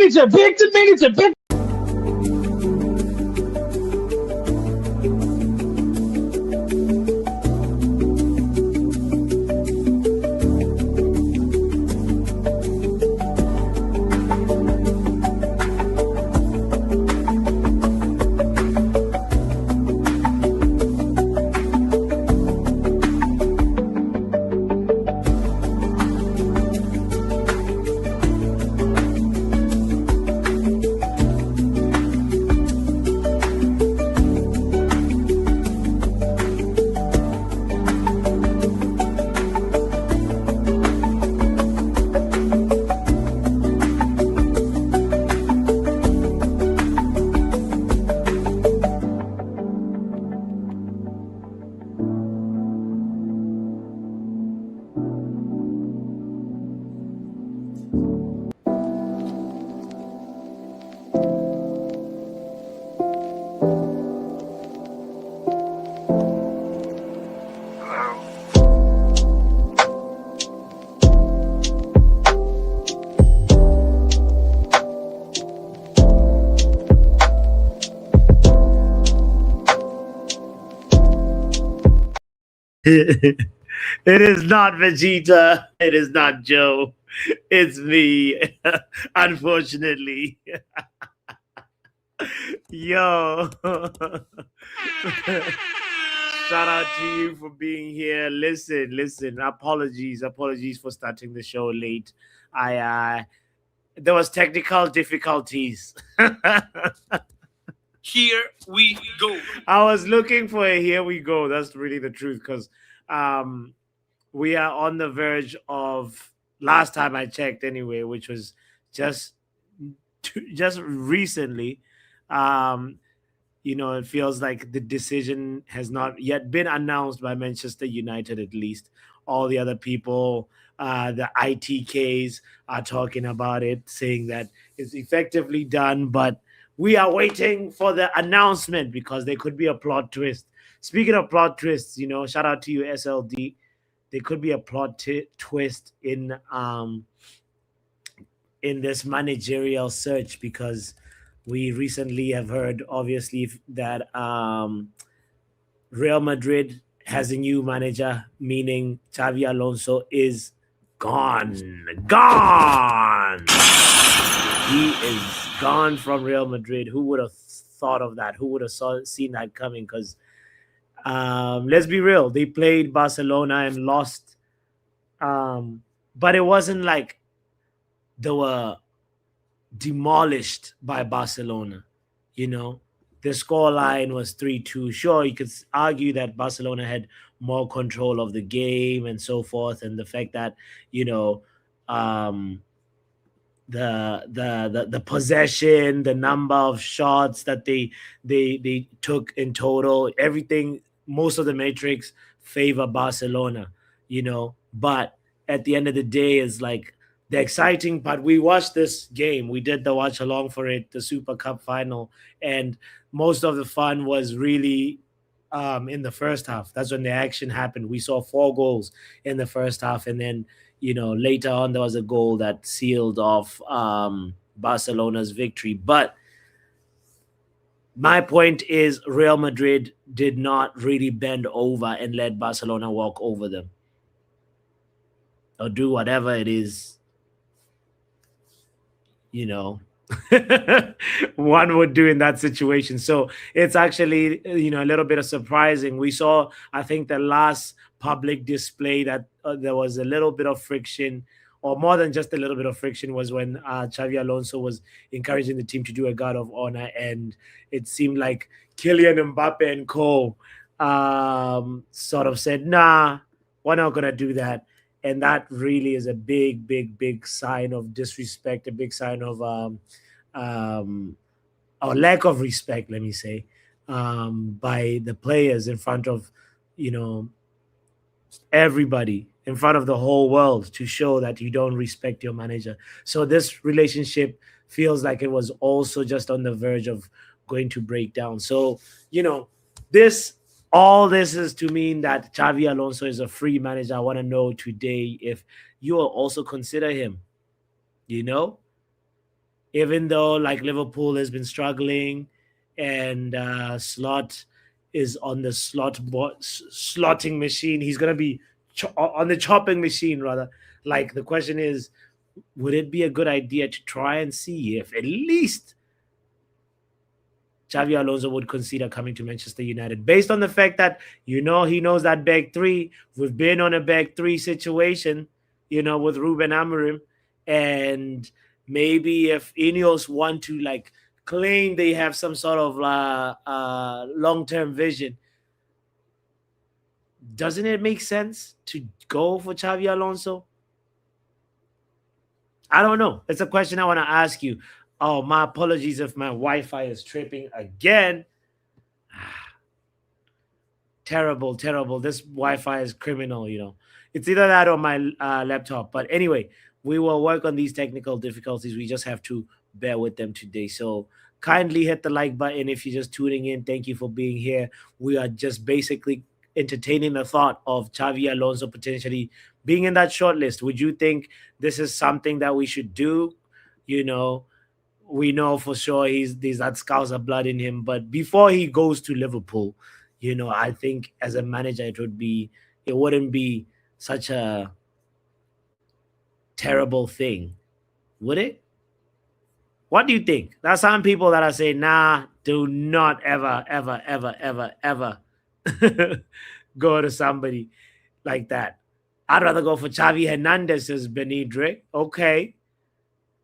manager, Victor manager, Victor. It is not Vegeta. It is not Joe. It's me. Unfortunately. Yo. Shout out to you for being here. Listen. Apologies for starting the show late. I there was technical difficulties. Here we go. I was looking for a here we go. That's really the truth, because we are on the verge of, last time I checked anyway, which was just recently. It feels like the decision has not yet been announced by Manchester United, at least. All the other people, the ITKs, are talking about it, saying that it's effectively done, but we are waiting for the announcement because there could be a plot twist. Speaking of plot twists, shout out to you, SLD. There could be a plot twist in this managerial search, because we recently have heard, obviously, that Real Madrid has a new manager, meaning Xavi Alonso is gone. He is gone from Real Madrid. Who would have thought of that? Who would have seen that coming? Because let's be real, they played Barcelona and lost, but it wasn't like they were demolished by Barcelona. The scoreline was 3-2. Sure, you could argue that Barcelona had more control of the game and so forth, and the fact that the possession, the number of shots that they took in total, everything, most of the metrics favor Barcelona. But at the end of the day, is like the exciting part. We watched this game. We did the watch along for it, the Super Cup final, and most of the fun was really in the first half. That's when the action happened. We saw 4 goals in the first half, and then later on there was a goal that sealed off Barcelona's victory. But my point is, Real Madrid did not really bend over and let Barcelona walk over them or do whatever it is one would do in that situation. So it's actually a little bit of surprising. We saw, I think, the last public display that there was a little bit of friction, or more than just a little bit of friction, was when Xavi Alonso was encouraging the team to do a guard of honor, and it seemed like Kylian Mbappe and co sort of said, nah, we're not gonna do that. And that really is a big, big, big sign of disrespect, a big sign of or lack of respect, let me say, by the players in front of, everybody, in front of the whole world, to show that you don't respect your manager. So this relationship feels like it was also just on the verge of going to break down. So, all this is to mean that Xavi Alonso is a free manager. I want to know today if you will also consider him. even though like Liverpool has been struggling, and Slot is on the slotting machine. He's gonna be on the chopping machine rather. Like the question is, would it be a good idea to try and see if at least Xavi Alonso would consider coming to Manchester United based on the fact that he knows that back three. We've been on a back three situation, with Ruben Amorim, and maybe if Ineos want to like claim they have some sort of long term vision, doesn't it make sense to go for Xavi Alonso? I don't know. It's a question I want to ask you. Oh, my apologies if my Wi-Fi is tripping again. Terrible, terrible. This Wi-Fi is criminal. It's either that or my laptop. But anyway, we will work on these technical difficulties. We just have to bear with them today. So kindly hit the like button if you're just tuning in. Thank you for being here. We are just basically entertaining the thought of Xavi Alonso potentially being in that short list. Would you think this is something that we should do? You know, we know for sure there's that Scouser blood in him. But before he goes to Liverpool, I think as a manager, it wouldn't be such a terrible thing, would it? What do you think? There's some people that are saying, nah, do not ever, ever, ever, ever, ever go to somebody like that. I'd rather go for Xavi Hernandez, says Benidre. Okay.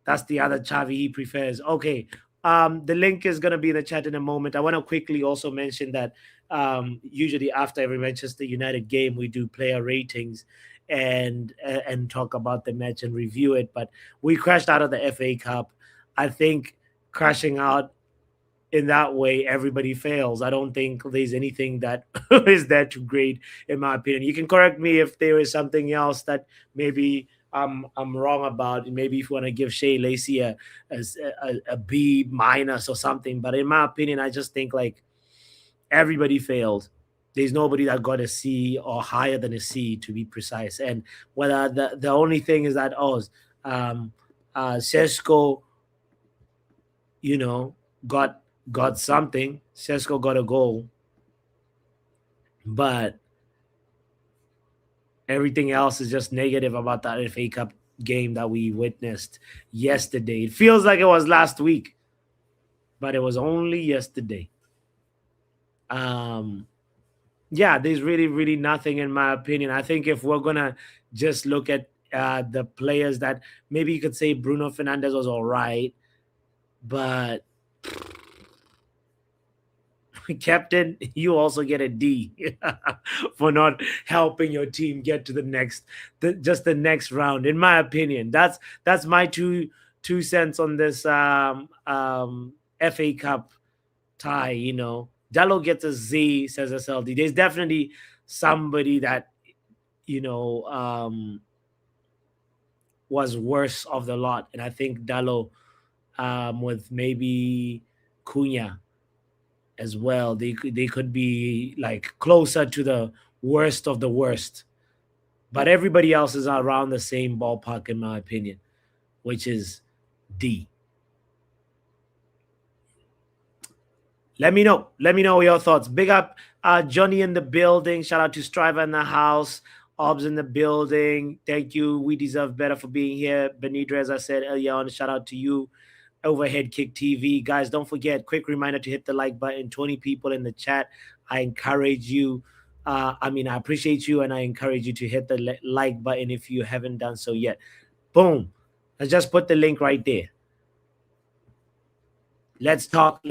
That's the other Xavi he prefers. Okay. The link is going to be in the chat in a moment. I want to quickly also mention that usually after every Manchester United game, we do player ratings and talk about the match and review it. But we crashed out of the FA Cup. I think crashing out in that way, everybody fails. I don't think there's anything that is that too great, in my opinion. You can correct me if there is something else that maybe I'm wrong about. Maybe if you want to give Shea Lacey a B minus or something. But in my opinion, I just think like everybody failed. There's nobody that got a C or higher than a C, to be precise. And whether the only thing is that Sesko, got something. Sesko got a goal, but everything else is just negative about that FA Cup game that we witnessed yesterday. It feels like it was last week, but it was only yesterday. Yeah, there's really, really nothing in my opinion. I think if we're gonna just look at the players that maybe you could say Bruno Fernandes was all right, but captain, you also get a D for not helping your team get to the next round. In my opinion, that's my two cents on this FA Cup tie. Dallo gets a Z, says SLD. There's definitely somebody that was worse of the lot, and I think Dallo, with maybe Cunha as well, they could be like closer to the worst of the worst. But everybody else is around the same ballpark, in my opinion, which is D. Let me know your thoughts. Big up Johnny in the building. Shout out to Striver in the house. Obs in the building. Thank you. We deserve better for being here. Benidre, as I said earlier on, shout out to you. Overhead Kick TV. Guys, don't forget, quick reminder to hit the like button. 20 people in the chat. I encourage you. I appreciate you, and I encourage you to hit the like button if you haven't done so yet. Boom. I just put the link right there. Let's talk.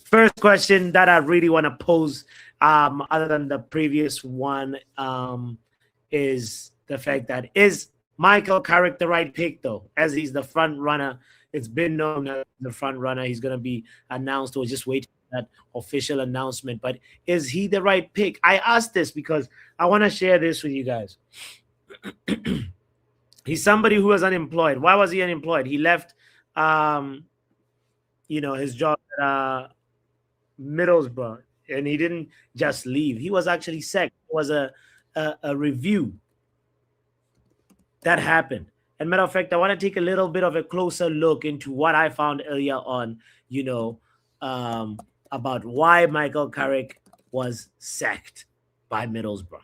First question that I really want to pose, other than the previous one, is the fact that is Michael Carrick the right pick, though, as he's the front runner. It's been known as the front runner. He's going to be announced, or just waiting for that official announcement. But is he the right pick? I asked this because I want to share this with you guys. He's somebody who was unemployed. Why was he unemployed? He left his job at Middlesbrough, and he didn't just leave. He was actually sacked. It was a review that happened, And matter of fact, I want to take a little bit of a closer look into what I found earlier on, you know, um, about why Michael Carrick was sacked by Middlesbrough.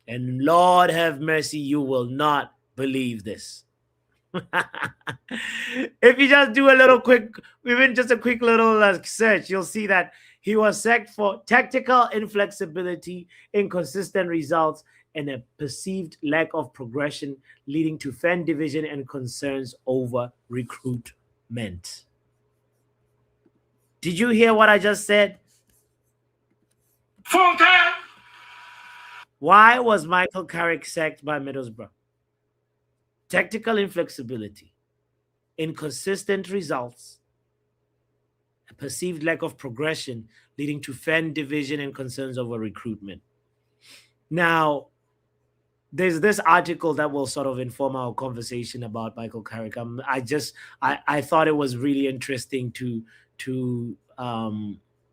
And Lord have mercy, you will not believe this. If you just do a little quick, even just a quick little search, you'll see that he was sacked for tactical inflexibility, inconsistent results, and a perceived lack of progression, leading to fan division and concerns over recruitment. Did you hear what I just said? Full time. Why was Michael Carrick sacked by Middlesbrough? Tactical inflexibility, inconsistent results, a perceived lack of progression, leading to fan division and concerns over recruitment. Now, there's this article that will sort of inform our conversation about Michael Carrick. I thought it was really interesting to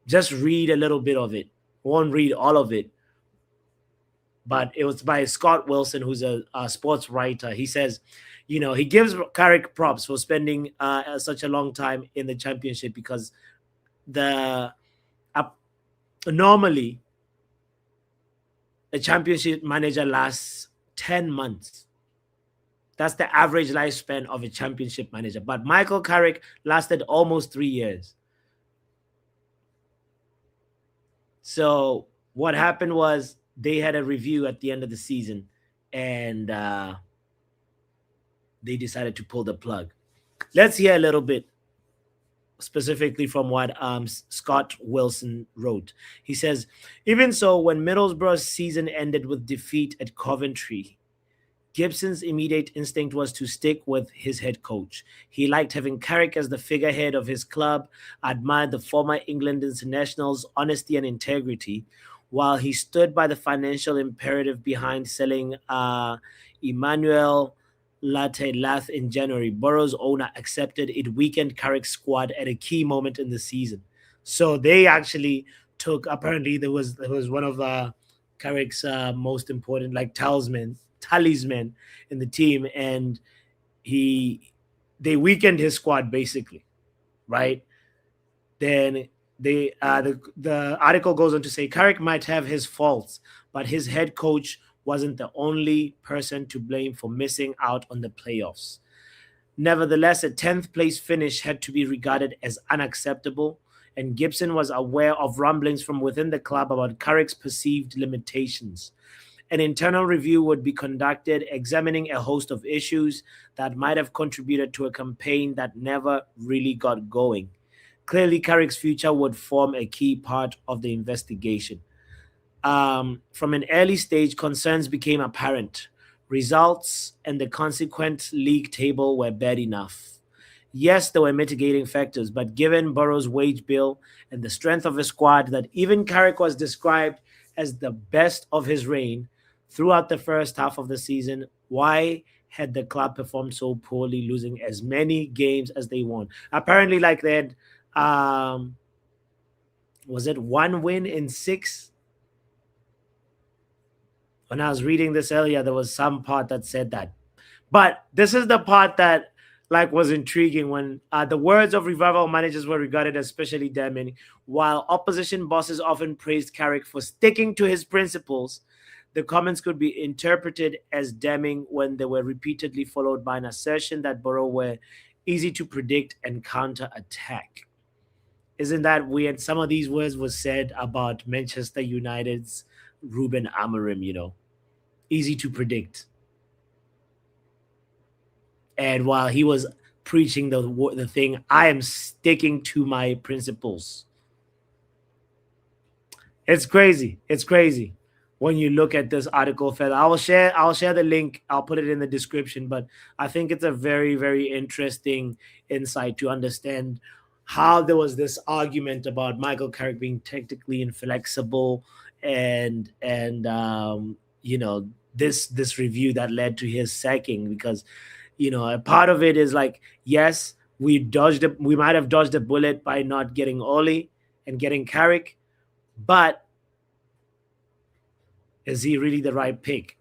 just read a little bit of it. I won't read all of it, but it was by Scott Wilson, who's a sports writer. He says, he gives Carrick props for spending such a long time in the championship, because normally a championship manager lasts 10 months. That's the average lifespan of a championship manager. But Michael Carrick lasted almost 3 years. So what happened was they had a review at the end of the season, and they decided to pull the plug. Let's hear a little bit specifically from what Scott Wilson wrote. He says, even so, when Middlesbrough's season ended with defeat at Coventry, Gibson's immediate instinct was to stick with his head coach. He liked having Carrick as the figurehead of his club, admired the former England international's honesty and integrity, while he stood by the financial imperative behind selling Emmanuel Lath in January. Borough's owner accepted it weakened Carrick's squad at a key moment in the season. So they actually took, apparently there was one of Carrick's most important talisman in the team, and they weakened his squad basically, right? Then the article goes on to say Carrick might have his faults, but his head coach wasn't the only person to blame for missing out on the playoffs. Nevertheless, a 10th place finish had to be regarded as unacceptable, and Gibson was aware of rumblings from within the club about Carrick's perceived limitations. An internal review would be conducted, examining a host of issues that might have contributed to a campaign that never really got going. Clearly, Carrick's future would form a key part of the investigation. From an early stage, concerns became apparent. Results and the consequent league table were bad enough. Yes, there were mitigating factors, but given Borough's wage bill and the strength of his squad, that even Carrick was described as the best of his reign throughout the first half of the season, why had the club performed so poorly, losing as many games as they won? Apparently, like they had, was it 1 win in 6? When I was reading this earlier, there was some part that said that. But this is the part that was intriguing, when the words of revival managers were regarded as especially damning. While opposition bosses often praised Carrick for sticking to his principles, the comments could be interpreted as damning when they were repeatedly followed by an assertion that Borough were easy to predict and counter-attack. Isn't that weird? Some of these words were said about Manchester United's Ruben Amorim, easy to predict. And while he was preaching the thing, I am sticking to my principles. It's crazy. It's crazy when you look at this article, fella. I'll share the link. I'll put it in the description. But I think it's a very, very interesting insight to understand how there was this argument about Michael Carrick being technically inflexible, and this review that led to his sacking, because a part of it is yes, we might have dodged a bullet by not getting Oli and getting Carrick, but is he really the right pick?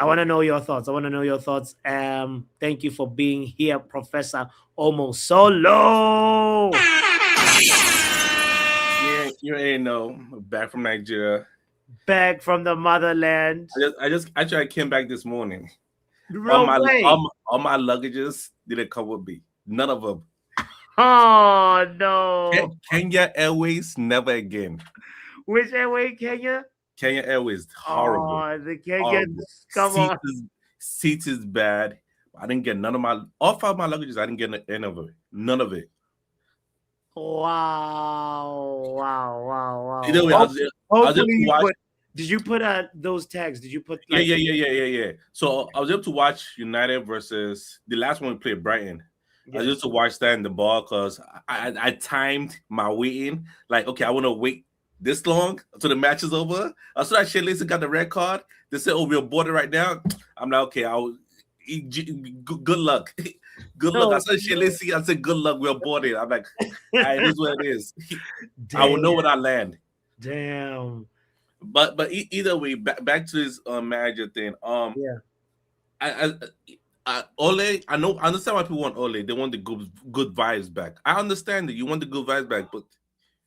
I want to know your thoughts. I want to know your thoughts. Thank you for being here, Professor Omo Solo. Yeah, you ain't know. Back from Nigeria. Back from the motherland. Actually, I came back this morning. All No my, way. all my luggages didn't come with me. None of them. Oh, no. Kenya Airways, never again. Which airway, Kenya? Kenya Airways, horrible. Oh, the Horrible. Kenyans. Come on. Seats is bad. I didn't get none of my all five of my luggages. I didn't get any of it. None of it. Wow. Wow. Either Wow. way, Wow. I was able Hopefully to you watch. put, did you put those tags? Did you put Yeah, like, yeah. So I was able to watch United versus the last one we played Brighton. I was yes. able to watch that in the ball because I timed my waiting. Like, okay, I want to wait this long until the match is over. As soon as Shea Lacey got the red card, they said, "Oh, we're boarded right now." I'm like, okay, good luck. Good luck. I No. said Shea Lacey, I said, good luck, we're boarded. I'm like, it is what it is. I will Damn. know when I land. Damn. But either way, back to this manager thing. Yeah. Ole, I understand why people want Ole. They want the good vibes back. I understand that you want the good vibes back, but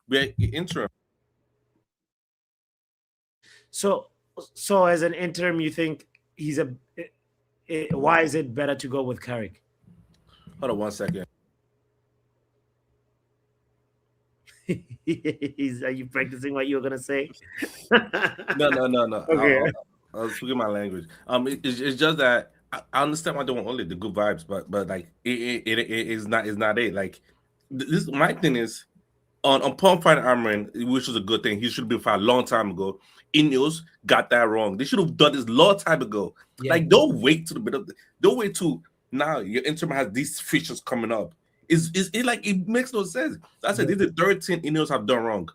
we're interim. So, as an interim, you think he's why is it better to go with Carrick? Hold on 1 second. Are you practicing what you were gonna say? No. Okay. I was speaking my language. It's just that I understand why they want Ole the good vibes, but like it is not it. Like this, my thing is on Paul fighting Amarin, which was a good thing. He should have been fired a long time ago. Ineos got that wrong. They should have done this a long time ago. Yeah. Like, don't wait to the bit of don't wait to now. Your interim has these features coming up. Is it like it makes no sense? I said these are 13 Ineos have done wrong.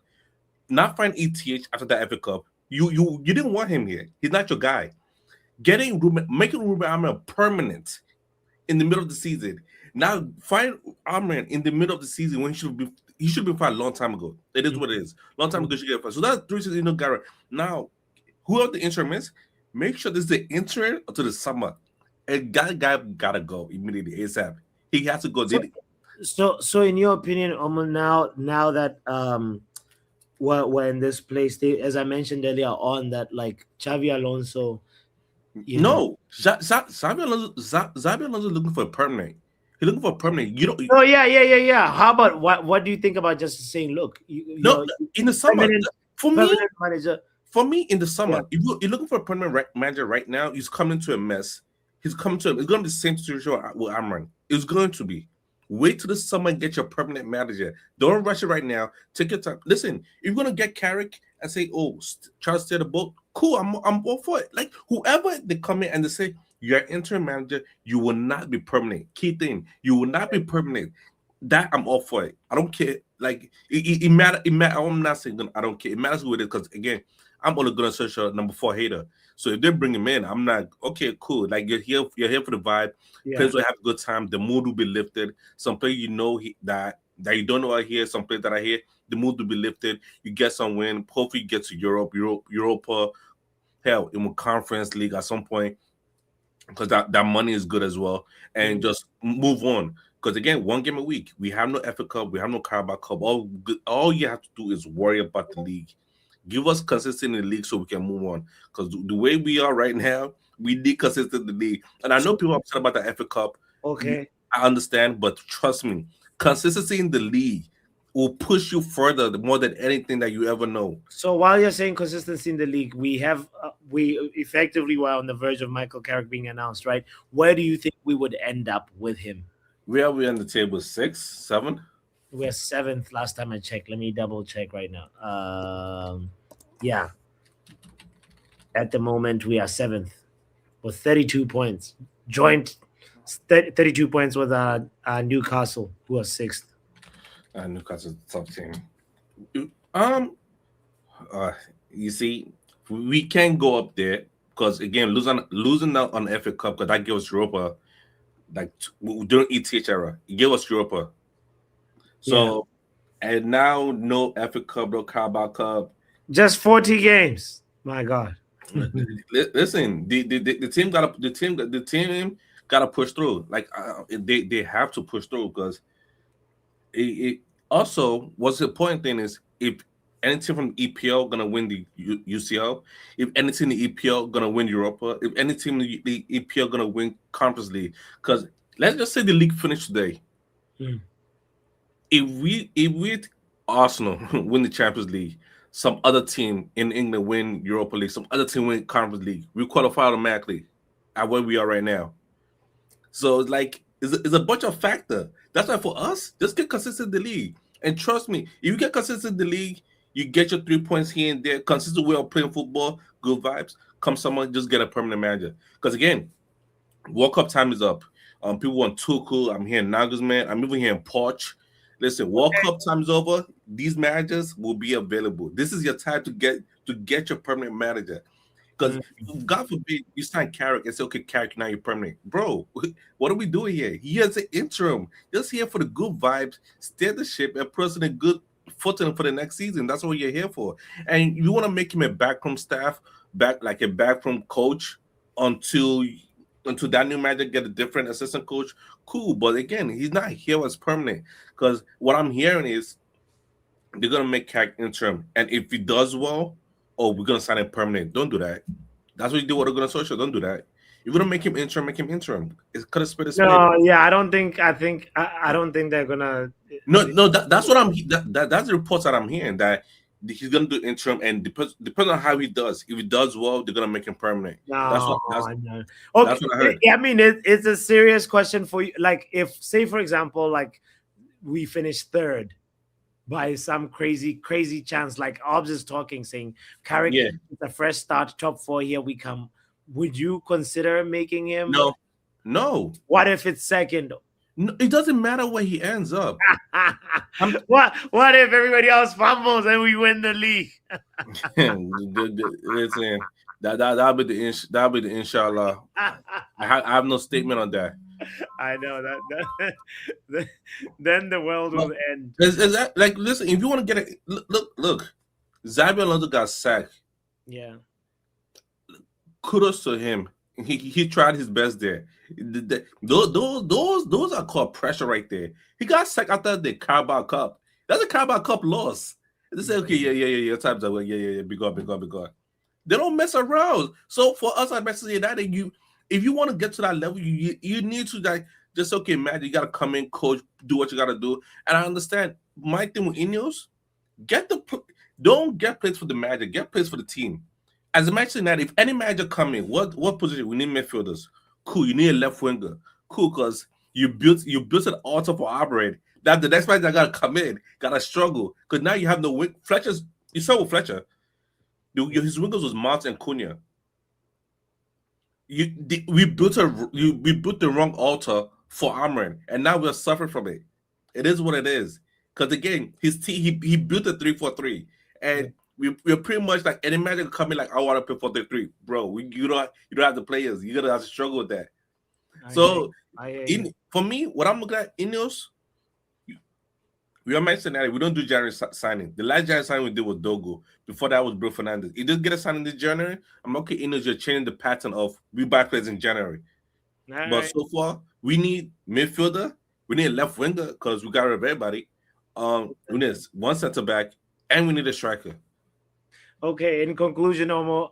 Not find ETH after that FA Cup. You didn't want him here. He's not your guy. Making Ruben Amarin permanent in the middle of the season. Now find Amarin in the middle of the season when he should be fired a long time ago. It is what it is. Long time ago, you should get fired. So that's 3 seasons, Garrett. Now, whoever the interim is, make sure this is the interim until the summer. And that guy gotta go immediately, ASAP. He has to go. So in your opinion, now that we're in this place, as I mentioned earlier on, that like Xavi Alonso, Xabi Alonso looking for a permanent. He's looking for a permanent. You don't. Oh yeah. How about what do you think about just saying, look, in the summer manager. For me, in the summer, if you're looking for a permanent manager right now, he's coming to a mess. It's going to be the same situation with Amran. It's going to be. Wait till the summer and get your permanent manager. Don't rush it right now. Take your time. Listen, if you're gonna get Carrick and say, "Oh, try to steer the boat," cool. I'm all for it. Like whoever they come in and they say you're interim manager, you will not be permanent. Key thing, you will not be permanent. That I'm all for it. I don't care. Like it matter. I'm not saying I don't care. It matters who it is because again, I'm only gonna search a number 4 hater. So if they bring him in, I'm not okay. Cool. Like you're here for the vibe. Players will have a good time. The mood will be lifted. Some players that you don't know are here. Some players that are here, the mood will be lifted. You get some win. Hopefully, you get to Europa. Hell, in a conference league at some point because that money is good as well. And just move on. Because again, 1 game a week. We have no FA Cup. We have no Carabao Cup. All you have to do is worry about the league. Give us consistent in the league so we can move on. Because the way we are right now, we need consistent in the league. And I know people are upset about the FA Cup. Okay. I understand, but trust me, consistency in the league will push you further more than anything that you ever know. So while you're saying consistency in the league, we effectively were on the verge of Michael Carrick being announced, right? Where do you think we would end up with him? Where are we on the table? 6, 7? We're 7th last time I checked. Let me double check right now. Yeah. At the moment, we are 7th with 32 points. Joint 32 points with Newcastle, who are 6th. Newcastle's top team. You see, we can't go up there because again, losing out on FA Cup because that gave us Europa. Like during ETH era, it gave us Europa. So, and now no FA Cup, no Carabao Cup. Just 40 games. My God. Listen, the team gotta push through. Like they have to push through because it also what's the important thing is if any team from EPL gonna win the UCL, if any team in the EPL gonna win Europa, if any team in the EPL gonna win Conference League, because let's just say the league finished today. Mm. If we Arsenal win the Champions League, some other team in England win Europa League, some other team win Conference League, we qualify automatically at where we are right now. So it's like it's a bunch of factor. That's why for us, just get consistent in the league. And trust me, if you get consistent in the league, you get your 3 points here and there, consistent way of playing football, good vibes. Come someone, just get a permanent manager. Because again, World Cup time is up. People want Tuchel. I'm hearing Nagelsmann. I'm even hearing Poch. Listen, World Cup time is over. These managers will be available. This is your time to get your permanent manager. Because God forbid you sign Carrick and say, okay, Carrick, now you're permanent. Bro, what are we doing here? He has an interim. Just here for the good vibes, steer the ship, and put us in a good footing for the next season. That's what you're here for. And you want to make him a backroom staff, like a backroom coach until that new manager get a different assistant coach. Cool. But again, he's not here as permanent. Because what I'm hearing is they're gonna make Carrick interim. And if he does well, oh, we're gonna sign him permanent. Don't do that. That's what you do with Organized Social. Don't do that. If you don't make him interim, make him interim. It's cut a split a split. No, yeah, I don't think. I don't think they're gonna. No. That's what I'm. That's the reports that I'm hearing that he's gonna do interim, and depends on how he does. If he does well, they're gonna make him permanent. No, That's okay. what I heard. I mean, it's a serious question for you. Like, if, say, for example, like we finish third by some crazy chance, like Obbs is talking, saying Carrick Yeah. is a fresh start, top four, here we come. Would you consider making him? No. What if it's second? No, it doesn't matter where he ends up. What if everybody else fumbles and we win the league? Listen, that'll be the inshallah. I have no statement on that. I know that then the world will end. Is that like, listen, if you want to get it, look, Xabi Alonso got sacked. Yeah. Kudos to him. He tried his best there. Those are called pressure right there. He got sacked after the Carabao Cup. That's a Carabao Cup loss. They say, okay, yeah, time's up. Yeah, be gone. They don't mess around. So for us at Manchester United, if you want to get to that level, you need to like just, okay, man, you gotta come in, coach, do what you gotta do. And I understand my thing with Ineos, don't get plays for the manager, get plays for the team. As a Manchester United, if any manager come in, what position? We need midfielders. Cool, you need a left winger. Cool, because you built an altar for Albright. That the next manager gotta come in, gotta struggle. Because now you have no wing. Fletcher's, you saw with Fletcher. His wingers was Mount and Cunha. We built the wrong altar for Amrin, and now we're suffering from it. It is what it is. Because again, his team he built a 3-4-3, and we're pretty much like any manager coming like, I want to play 4-3-3, bro. You don't have the players. You're gonna have to struggle with that. For me, what I'm looking at, Ineos, we are mentioning that we don't do January signing. The last January signing we did was Dogo. Before that was Bruno Fernandes. He did get a signing this January. I'm okay, Ineos, you're changing the pattern of we buy players in January. So far, we need midfielder, we need a left winger because we got rid of everybody. We need one center back, and we need a striker. Okay, in conclusion, Omo,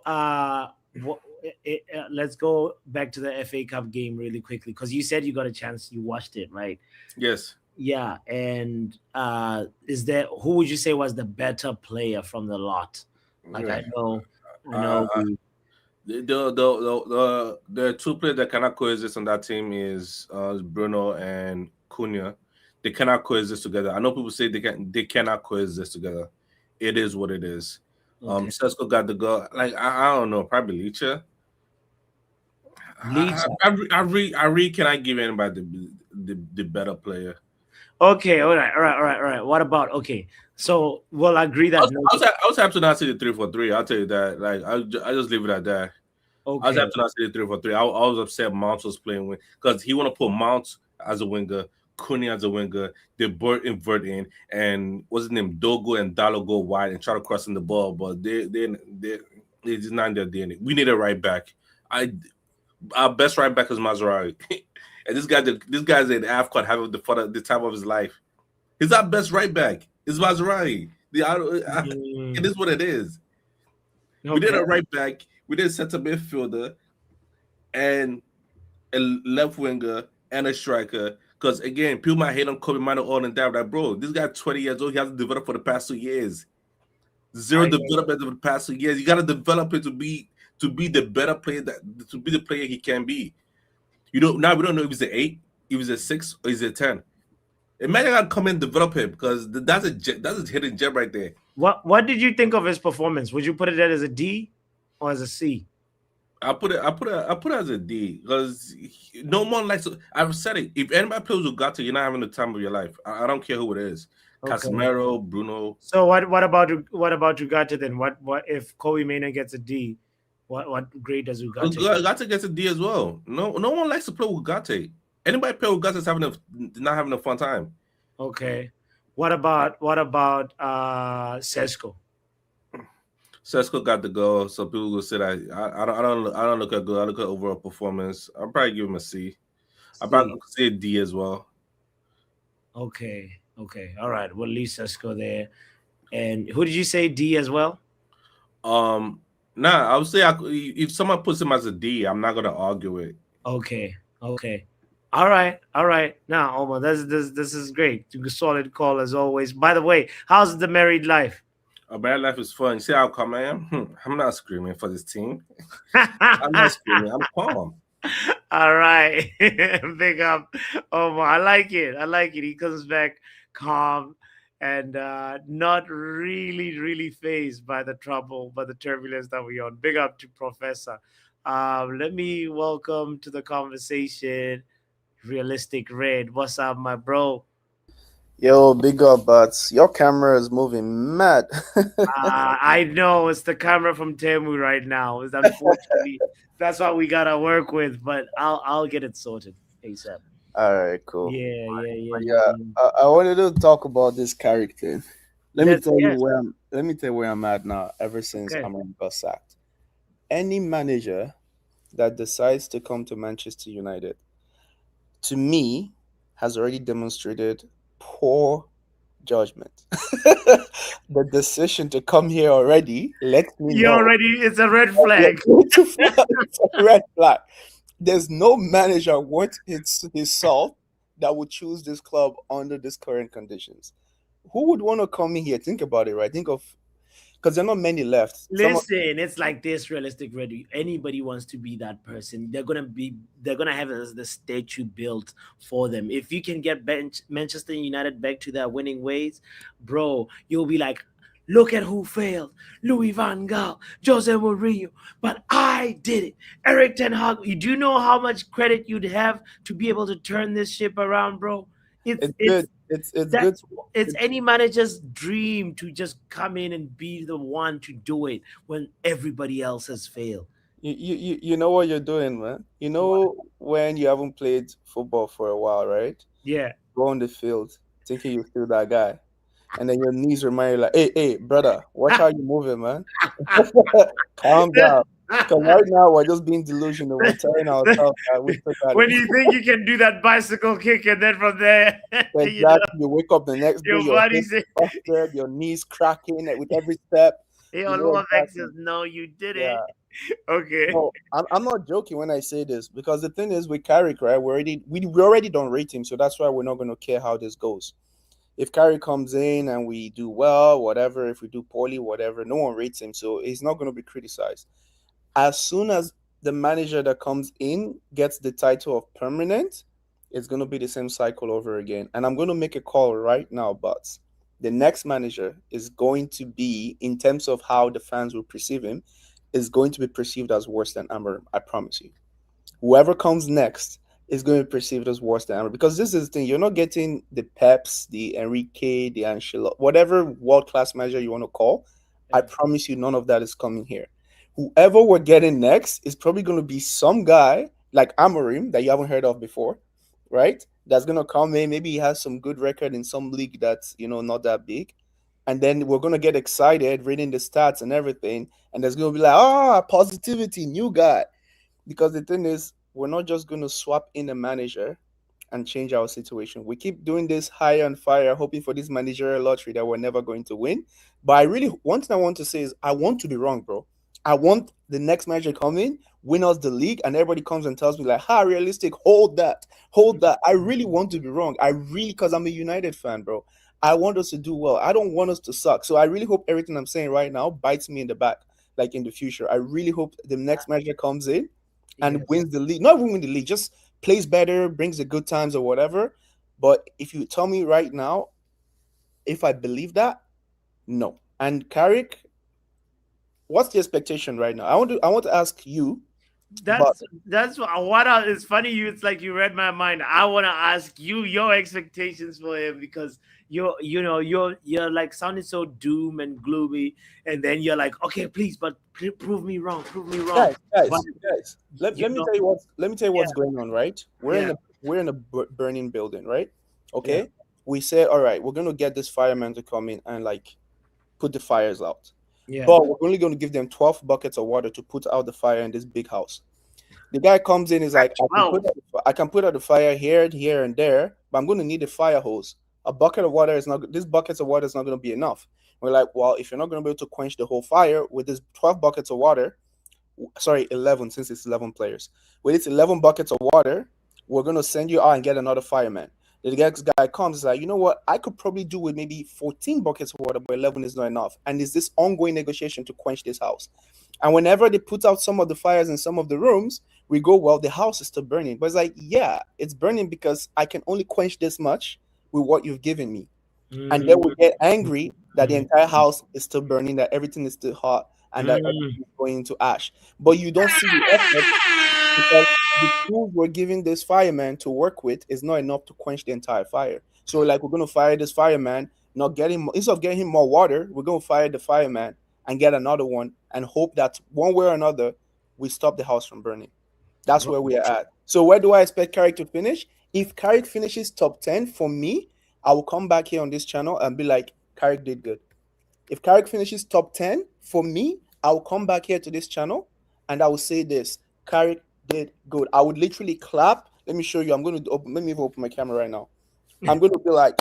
let's go back to the FA Cup game really quickly because you said you got a chance, you watched it, right? Yes. Yeah, and who would you say was the better player from the lot? Like, I know. The two players that cannot coexist on that team is Bruno and Cunha. They cannot coexist together. I know people say they cannot coexist together. It is what it is. Okay. Sesko got the goal. Like I don't know, probably Licha. I really cannot give anybody the better player. Okay, all right. What about So we'll agree that I was happy to not see the 3-4-3. I'll tell you that. Like I just leave it at that. Okay. I was happy to not see the 3-4-3. I was upset Mount was playing with because he want to put Mount as a winger, Cunha as a winger, they invert in, and what's his name, Dogo and Dalo go wide and try to cross in the ball, but they It's not in their DNA. We need a right back. I Our best right back is Maserati, and this guy's in AFCON having the time of his life. He's our best right back. It's Maserati. It Mm, is what it is. We did okay. a right back. We did a center midfielder and a left winger and a striker. Because again, people might hate on Kobe Mino all and down. Like, bro, this guy 20 years old. He hasn't developed for the past 2 years. Zero I hear you. development over the past 2 years. You got to develop it to be the better player to be the player he can be. You don't now we don't know if he's an 8, if he's a 6, or he's a 10. Imagine I come in and develop him because that's a hidden gem right there. What did you think of his performance? Would you put it as a D or as a C? I put it as a D because no one likes. I've said it. If anybody plays with Gato, you're not having the time of your life. I don't care who it is. Okay. Casemiro, Bruno. So what about Ugarte then? What if Kobe Mano gets a D? What grade does Ugarte get? Gate gets a D as well. No one likes to play with Gate. Anybody play with Gate is not having a fun time. Okay. What about Sesko? Sesko got the goal, so people will say that I don't look at good. I look at overall performance. I'll probably give him a C. I probably C. say a D as well. Okay. Okay. All right. We'll leave Sesko there. And who did you say D as well? Nah, I would say if someone puts him as a D, I'm not gonna argue it. Okay. Okay. All right. All right. Now, Omar, this is great. Solid call as always. By the way, how's the married life? A bad life is fun. See how calm I am? I'm not screaming for this team. I'm not screaming. I'm calm. All right. Big up. Omar. I like it. I like it. He comes back calm and not really phased by the trouble, by the turbulence that we're on. Big up to Professor. Let me welcome to the conversation Realistic Red. What's up, my bro? Yo, big up, but your camera is moving mad. I know it's the camera from Temu right now. It's unfortunately that's what we gotta work with, but I'll get it sorted ASAP. All right, cool. Yeah, yeah, yeah, But yeah, yeah, yeah. I wanted to talk about this character. Yes. Let me tell you where I'm at now. Ever since Okay. Amarim got sacked, any manager that decides to come to Manchester United, to me, has already demonstrated poor judgment. The decision to come here already lets me You know already it's a red you're flag. going to it's a red flag. There's no manager worth his salt that would choose this club under these current conditions. Who would want to come in here? Think about it, right? Think of because there are not many left. Listen, it's like this realistic ready. Anybody wants to be that person, they're gonna have the statue built for them. If you can get Manchester United back to their winning ways, bro, you'll be like, look at who failed. Louis Van Gaal, Jose Mourinho. But I did it. Eric Ten Hag. You do know how much credit you'd have to be able to turn this ship around, bro? It's It's it's good. It's good. that's it's any manager's dream to just come in and be the one to do it when everybody else has failed. You know what you're doing, man. You What? know when you haven't played football for a while, right? Yeah. Go on the field thinking you're still that guy, and then your knees remind you like, hey, brother, watch how you moving, man. Calm down. Because right now we're just being delusional. We're telling ourselves that we still got When it. you think you can do that bicycle kick, and then from there, Exactly. You wake up the next day, your your body's hips busted, your knees cracking with every step. your You know lower back exactly. says, "No, you did it." Yeah. Okay. No, I'm not joking when I say this because the thing is with Carrick, right? We already don't rate him, so that's why we're not gonna care how this goes. If Carrick comes in and we do well, whatever, if we do poorly, whatever, no one rates him, so he's not gonna be criticized. As soon as the manager that comes in gets the title of permanent, it's going to be the same cycle over again. And I'm going to make a call right now, but the next manager is going to be, in terms of how the fans will perceive him, is going to be perceived as worse than Amber. I promise you. Whoever comes next is going to be perceived as worse than Amber because this is the thing. You're not getting the Peps, the Enrique, the Ancelotti, whatever world class manager you want to call. I promise you, none of that is coming here. Whoever we're getting next is probably going to be some guy like Amorim that you haven't heard of before, right? That's going to come in. Maybe he has some good record in some league that's not that big. and then we're gonna get excited reading the stats and everything, and there's gonna be like, positivity, new guy. Because the thing is, we're not just gonna swap in a manager and change our situation. We keep doing this higher and fire, hoping for this managerial lottery that we're never going to win. But I really, one thing I want to say is, I want to be wrong, bro. I want the next manager to come in, win us the league, and everybody comes and tells me like, realistic, hold that, hold that. I really want to be wrong. I really, because I'm a United fan, bro. I want us to do well. I don't want us to suck. So I really hope everything I'm saying right now bites me in the back, like in the future. I really hope the next manager comes in and wins the league. Not even win the league, just plays better, brings the good times or whatever. But if you tell me right now, if I believe that, no. And Carrick, what's the expectation right now? I want to ask you. That's what it's funny. It's like you read my mind. I want to ask you your expectations for him, because you're like sounding so doom and gloomy, and then you're like, okay, please, but prove me wrong. Guys. Let me tell you what's going on. Right, we're in a burning building, right? Okay, we say, all right, we're gonna get this fireman to come in and like put the fires out. But we're only going to give them 12 buckets of water to put out the fire in this big house. The guy comes in, is like, I can put out the fire here, here, and there, but I'm going to need a fire hose. A bucket of water is not. This buckets of water is not going to be enough. We're like, well, if you're not going to be able to quench the whole fire with this 12 buckets of water, 11, since it's 11 players, with this 11 buckets of water, we're going to send you out and get another fireman. The next guy comes, is like, you know what? I could probably do with maybe 14 buckets of water, but 11 is not enough. And it's this ongoing negotiation to quench this house. And whenever they put out some of the fires in some of the rooms, we go, well, the house is still burning. But it's like, yeah, it's burning because I can only quench this much with what you've given me. And then we get angry that the entire house is still burning, that everything is still hot, and that everything is going into ash. But you don't see the effort, because the tools we're giving this fireman to work with is not enough to quench the entire fire. So like, we're going to fire this fireman, instead of getting him more water, we're going to fire the fireman and get another one and hope that one way or another we stop the house from burning. That's where we are at. So where do I expect Carrick to finish? If Carrick finishes top 10, for me, I will come back here on this channel and be like, Carrick did good. If Carrick finishes top 10, for me, I will come back here to this channel and I will say this: Carrick did good. I would literally clap. Let me show you. I'm going to open. Let me even open my camera right now. I'm going to be like,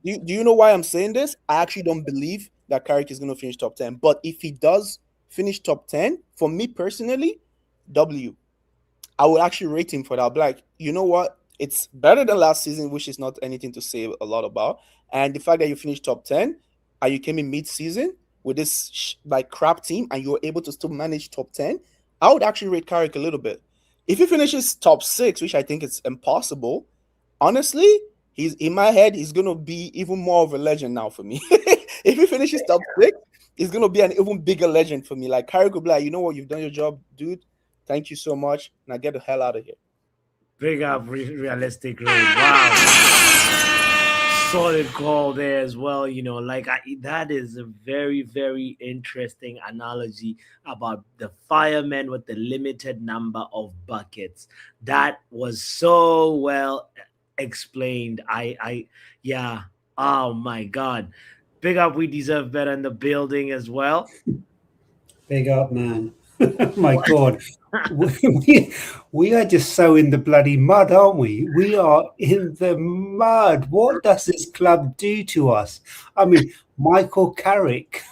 do you know why I'm saying this? I actually don't believe that Carrick is going to finish top 10. But if he does finish top 10, for me personally, W. I would actually rate him for that. I'll be like, you know what? It's better than last season, which is not anything to say a lot about. And the fact that you finished top 10 and you came in mid-season with this like crap team and you were able to still manage top 10, I would actually rate Carrick a little bit. If he finishes top 6, which I think is impossible, honestly, he's in my head, he's going to be even more of a legend now for me. If he finishes top 6, he's going to be an even bigger legend for me. Like, Carrick will be like, you know what, you've done your job, dude. Thank you so much. Now get the hell out of here. Big up, realistic rate. Wow. Solid call there as well. That is a very, very interesting analogy about the firemen with the limited number of buckets. That was so well explained. Yeah. Oh my God. Big up, we deserve better in the building as well. Big up, man. My God. We are just so in the bloody mud, aren't we? We are in the mud. What does this club do to us? I mean, Michael Carrick.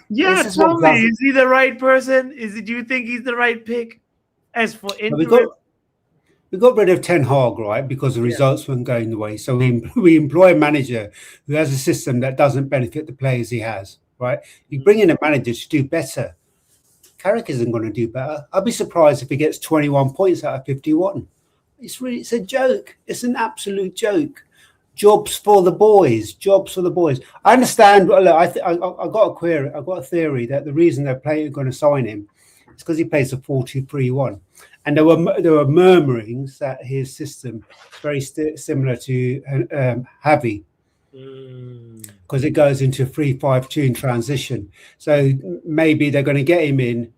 Yeah, tell me, is he the right person? Do you think he's the right pick? As for Interim, we got rid of Ten Hag, right, because the results weren't going the way. So we employ a manager who has a system that doesn't benefit the players he has, right? You bring in a manager to do better. Carrick isn't going to do better. I'd be surprised if he gets 21 points out of 51. It's a joke. It's an absolute joke. Jobs for the boys. I understand. Look, I got a query. I got a theory that the reason they're going to sign him is because he plays a 4-2-3-1. And there were murmurings that his system is very similar to Javi, because it goes into 3-5-2 in transition. So maybe they're going to get him in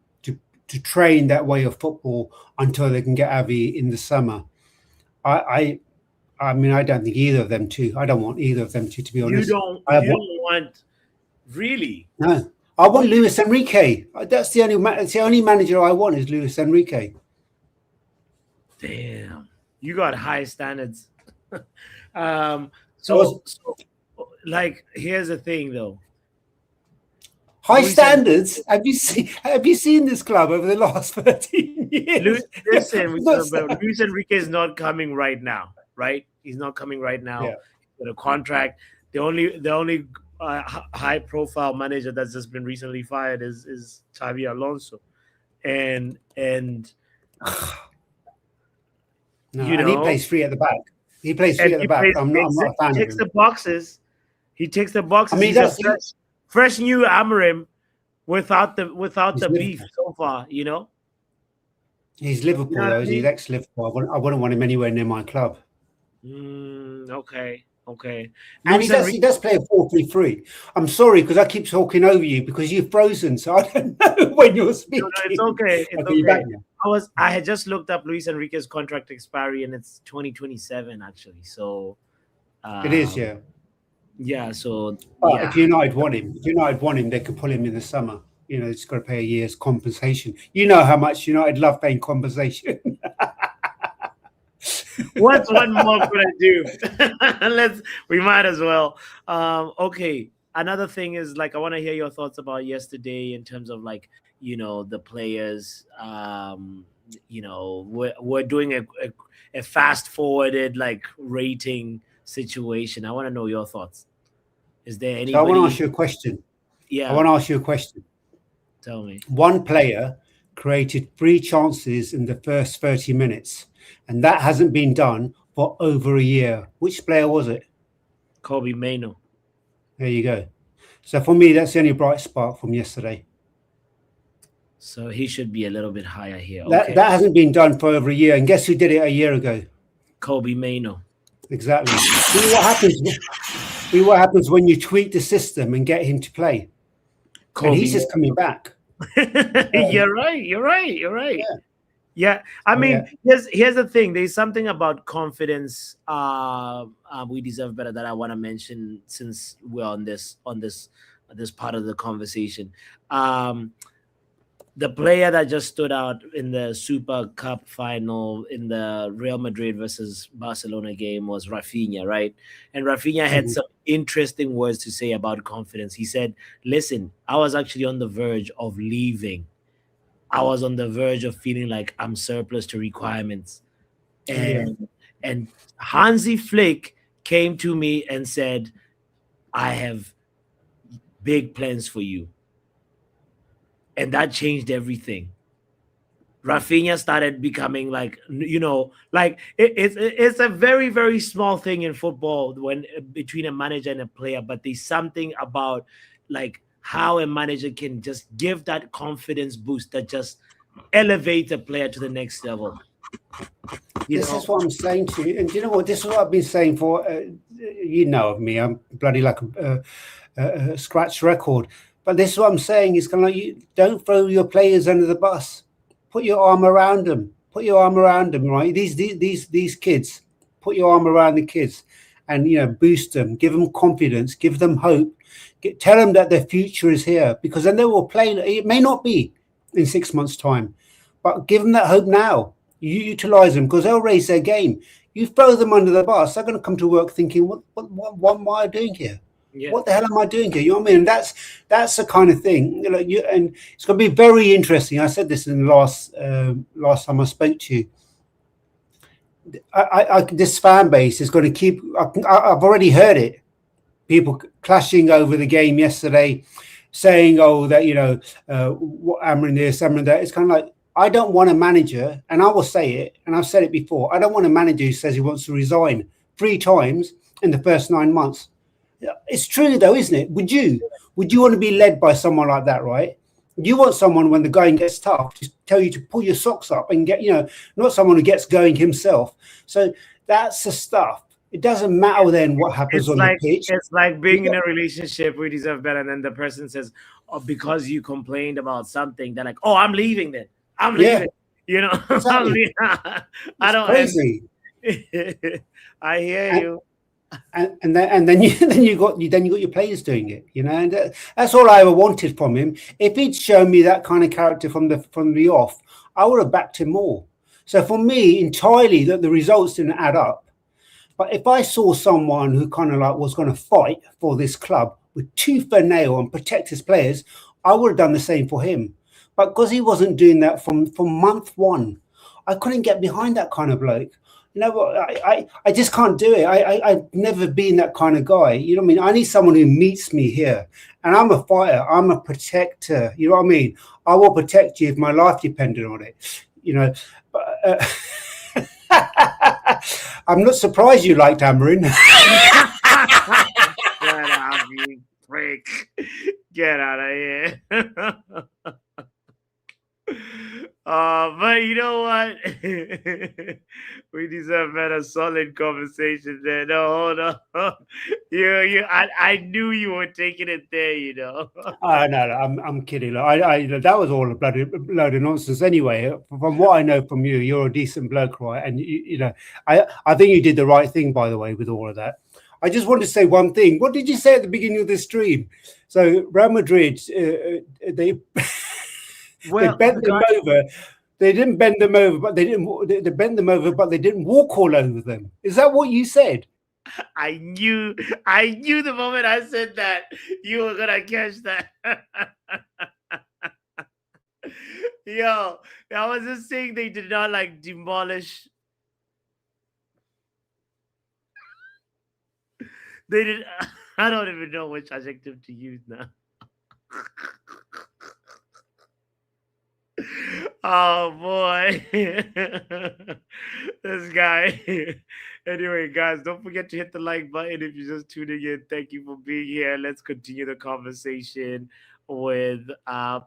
to train that way of football until they can get Javi in the summer. I mean, I don't think either of them two. I don't want either of them two, to be You honest. don't want really? No, I want Luis Enrique. That's the only manager I want is Luis Enrique. Damn, you got high standards. So like, here's the thing, though. High standards. Have you seen this club over the last 13 years? Listen, Luis Enrique is not coming right now, right? He's not coming right now. Yeah. With a contract. The only high profile manager that's just been recently fired is Xabi Alonso, and No, you know, and he plays free at the back. He plays free at the back. I'm not a fan of him. He ticks the boxes. He ticks the boxes. I mean, he's fresh new Amarim without the beef so far, you know. He's Liverpool, though. He's ex-Liverpool. I wouldn't want him anywhere near my club. Okay. And he does play a 4-3-3. I'm sorry because I keep talking over you because you've frozen, so I don't know when you're speaking. No, it's okay. It's okay. I had just looked up Luis Enrique's contract expiry, and it's 2027 actually. So it is, yeah. Yeah. So if United want him, they could pull him in the summer. You know, it's got to pay a year's compensation. You know how much United love paying compensation. What's one more could I do? We might as well. Okay. Another thing is, like, I want to hear your thoughts about yesterday in terms of, like, you know, the players. You know, we're doing a fast forwarded like rating situation. I want to know your thoughts. Is there any? So I want to ask you a question. Yeah. I want to ask you a question. Tell me. One player created 3 chances in the first 30 minutes, and that hasn't been done for over a year. Which player was it? Kobe Mainoo. There you go. So for me, that's the only bright spark from yesterday. So he should be a little bit higher here. That hasn't been done for over a year. And guess who did it a year ago? Kobe Mainoo. Exactly. See what happens when you tweak the system and get him to play. Kobe. And he's just coming back. You're right. Yeah. I mean, here's the thing. There's something about confidence. We deserve better that I want to mention since we're on this part of the conversation. The player that just stood out in the Super Cup final in the Real Madrid versus Barcelona game was Rafinha, right? And Rafinha had some interesting words to say about confidence. He said, listen, I was actually on the verge of leaving. I was on the verge of feeling like I'm surplus to requirements. And Hansi Flick came to me and said, I have big plans for you. And that changed everything. Rafinha started becoming like, you know, like it's a very, very small thing in football when between a manager and a player, but there's something about like how a manager can just give that confidence boost that just elevates a player to the next level. This is what I'm saying to you. And you know what? This is what I've been saying for, you know of me. I'm bloody like a scratch record. But this is what I'm saying. It's kind of like, you don't throw your players under the bus. Put your arm around them. Right? These kids. Put your arm around the kids, and boost them. Give them confidence. Give them hope. Tell them that their future is here, because then they will play. It may not be in 6 months' time, but give them that hope now. You utilize them because they'll raise their game. You throw them under the bus, they're going to come to work thinking, what am I doing here? Yeah. What the hell am I doing here? You know what I mean? And that's the kind of thing. And it's going to be very interesting. I said this in the last time I spoke to you. This fan base is going to keep. I've already heard it. People clashing over the game yesterday, saying, "Oh, that what Amrin this, Amrin that." It's kind of like, I don't want a manager, and I will say it, and I've said it before. I don't want a manager who says he wants to resign 3 times in the first 9 months. It's true though, isn't it? Would you want to be led by someone like that, right? You want someone when the going gets tough to tell you to pull your socks up and get, not someone who gets going himself. So that's the stuff. It doesn't matter then what happens on the pitch. It's like being in a relationship where you deserve better, and then the person says, "Oh, because you complained about something," they're like, "Oh, I'm leaving then. I'm leaving." Exactly. I don't. Crazy. I hear And- you. and then you got your players doing it, and that's all I ever wanted from him. If he'd shown me that kind of character from the off, I would have backed him more. So for me, entirely that the results didn't add up. But if I saw someone who kind of like was going to fight for this club with tooth and nail and protect his players, I would have done the same for him. But because he wasn't doing that from month one, I couldn't get behind that kind of bloke. I just can't do it. I've never been that kind of guy. You know what I mean? I need someone who meets me here. And I'm a fighter. I'm a protector. You know what I mean? I will protect you if my life depended on it. But, I'm not surprised you liked hammering. Get out, you freak. Get out of here. But you know what? We deserve better solid conversation there. No, hold on. I knew you were taking it there, No, I'm kidding. That was all a bloody load of nonsense. Anyway, from what I know from you, you're a decent bloke, right? And I think you did the right thing, by the way, with all of that. I just want to say one thing. What did you say at the beginning of the stream? So Real Madrid, they bent them over. They didn't bend them over, but they bent them over, but they didn't walk all over them. Is that what you said? I knew the moment I said that you were gonna catch that. Yo, I was just saying they did not like demolish. They did. I don't even know which adjective to use now. Oh boy, this guy. Anyway, guys, don't forget to hit the like button if you're just tuning in. Thank you for being here. Let's continue the conversation with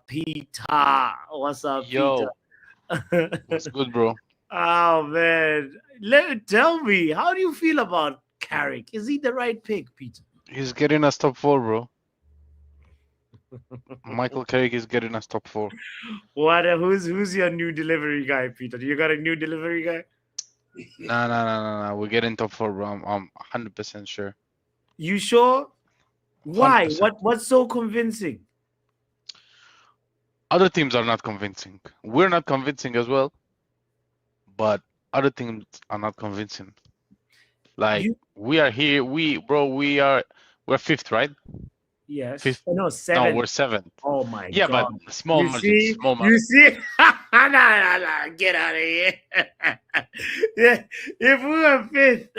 Peter. What's up, Yo, Peter? what's good, bro? Oh man, tell me, how do you feel about Carrick? Is he the right pick, Peter? He's getting us top 4, bro. Michael Carrick is getting us top 4. What? Who's your new delivery guy, Peter? You got a new delivery guy? No. We're getting top 4, bro. I'm 100% sure. You sure? Why? 100%. What's so convincing? Other teams are not convincing. We're not convincing as well, but other teams are not convincing. Like we are here. We're 5th, right? Yes. Fifth. Oh, no, 7th. No, we're 7th. Oh my Yeah, God. but small You margin. see? Small margin. You see? No, get out of here. Yeah, if we were 5th,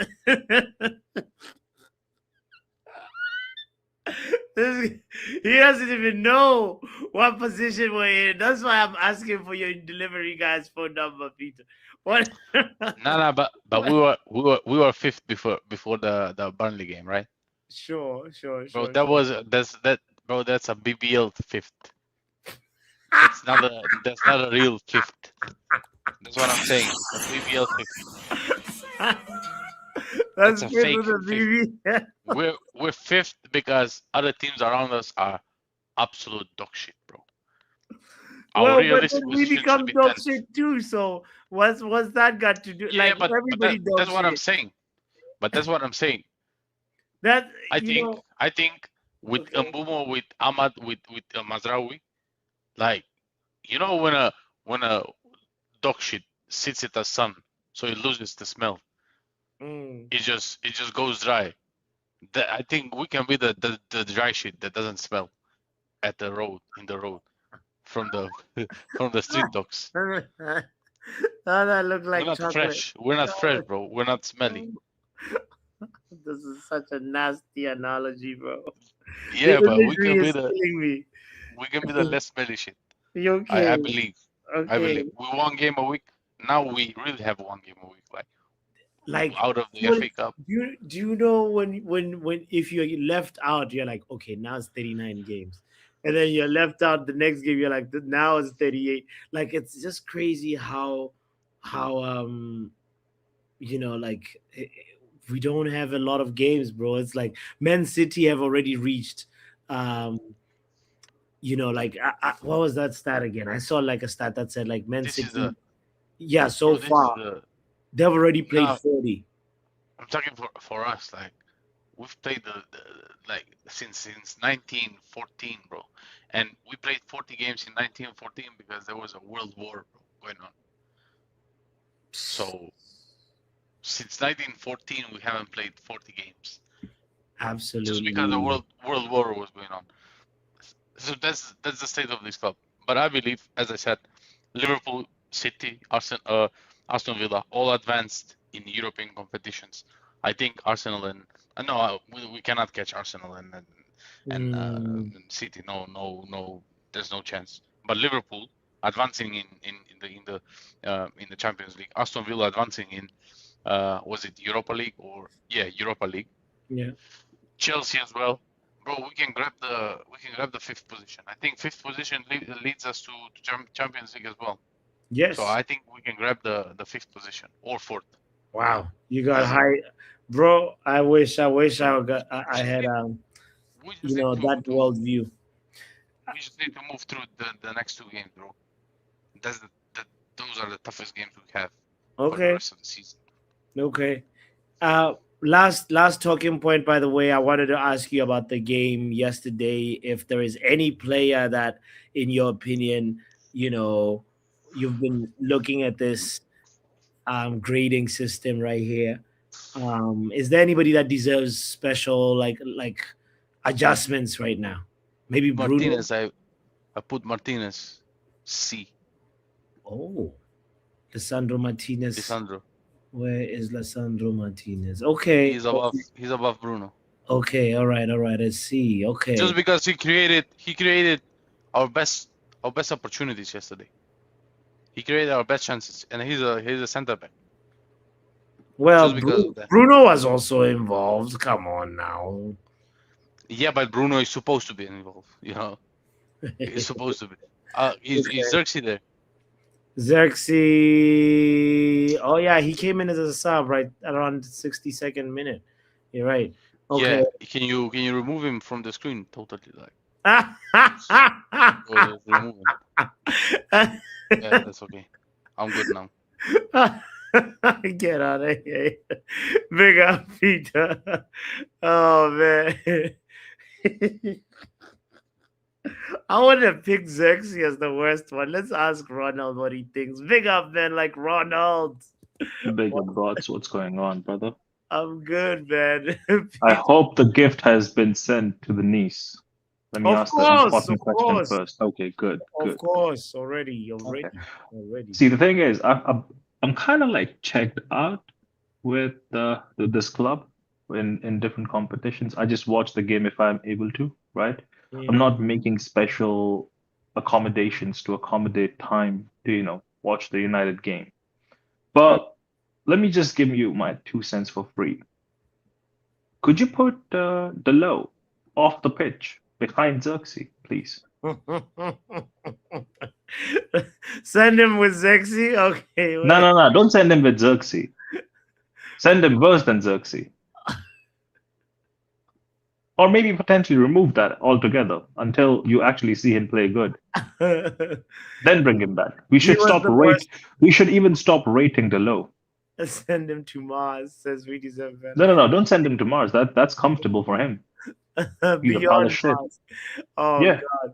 he doesn't even know what position we're in. That's why I'm asking for your delivery guy's phone number, Peter. What? No, but we were 5th before the Burnley game, right? Sure. Bro, that's a BBL 5th. That's not a real 5th. That's what I'm saying. It's a BBL 5th. That's a good fake with the BB. We're 5th because other teams around us are absolute dog shit, bro. Well, but then we become dog shit too. So what's that got to do? Yeah, like but everybody that's what I'm shit. saying. But that's what I'm saying. That I think with Mbumo, with Ahmad, with Mazraoui, like when a dog shit sits at the sun, so it loses the smell. It just goes dry. I think we can be the dry shit that doesn't smell in the road from the street dogs. That look like We're not chocolate. fresh. We're not fresh, bro. We're not smelly. This is such a nasty analogy, bro. Yeah, The but we imagery can be is killing me. the less smelly shit. You okay? I believe. Okay. I believe. We 1 game a week. Now we really have 1 game a week, like out of the FA Cup. Do you know when if you're left out, you're like, okay, now it's 39 games. And then you're left out the next game, you're like, now it's 38. Like, it's just crazy how like we don't have a lot of games, bro. It's like Man City have already reached like what was that stat again? I saw like a stat that said like Man City. So far They've already played No, 40. I'm talking for us. Like we've played the like since 1914, bro, and we played 40 games in 1914 because there was a world war going on. So since 1914, we haven't played 40 games Absolutely. just because the world war was going on. So that's the state of this club. But I believe, as I said, Liverpool, City, Aston Villa, all advanced in European competitions. I think Arsenal and no, we cannot catch Arsenal and City. No, there's no chance. But Liverpool advancing in the Champions League. Aston Villa advancing in was it Europa League or Europa League. Yeah. Chelsea as well. Bro, we can grab the fifth position. I think fifth position leads us to Champions League as well. Yes. So I think we can grab the fifth position or fourth. Wow, you got high, bro. I wish I got I had We just you need know to- that to- worldview. We just need to move through the next two games, bro. Those are the toughest games we have for the Okay, rest of the season. okay. Last talking point. By the way, I wanted to ask you about the game yesterday. If there is any player that, in your opinion, you've been looking at this grading system right here. Is there anybody that deserves special like adjustments right now? Maybe Bruno. Martinez, I put Martinez C. Oh, Lisandro Martinez. Lisandro. Where is Lisandro Martinez? Okay. He's above Bruno. Okay, all right. I see. Okay. Just because he created our best opportunities yesterday. He created our best chances, and he's a center back. Well, just because of that. Bruno was also involved. Come on now. Yeah, but Bruno is supposed to be involved. You know, he's supposed to be. Is Xerxes there? Xerxes. Oh yeah, he came in as a sub right around 62nd minute. You're right. Okay. Yeah. Can you remove him from the screen totally? Like, Yeah. remove him. Yeah, that's okay. I'm good now. Get out of here. Big up, Peter. Oh, man. I want to pick Xerxes as the worst one. Let's ask Ronald what he thinks. Big up, man, like Ronald. Big up, gods. What's going on, brother? I'm good, man. I hope the gift has been sent to the niece. Let me Of ask course, the important of question course. first. Okay, good. Of course, already. Okay. See, the thing is, I'm kind of like checked out with this club in different competitions. I just watch the game if I'm able to, right? I'm not making special accommodations to accommodate time to watch the United game. But let me just give you my 2 cents for free. Could you put Delo off the pitch behind Xerxes, please? Send him with Xerxes? Okay. Wait. No. Don't send him with Xerxes. Send him worse than Xerxes. Or maybe potentially remove that altogether until you actually see him play good. Then bring him back. We should We should even stop rating Delo. Send him to Mars, says we deserve better. No. Don't send him to Mars. That's comfortable for him. He's a pile of shit. Mars. Oh Yeah. God.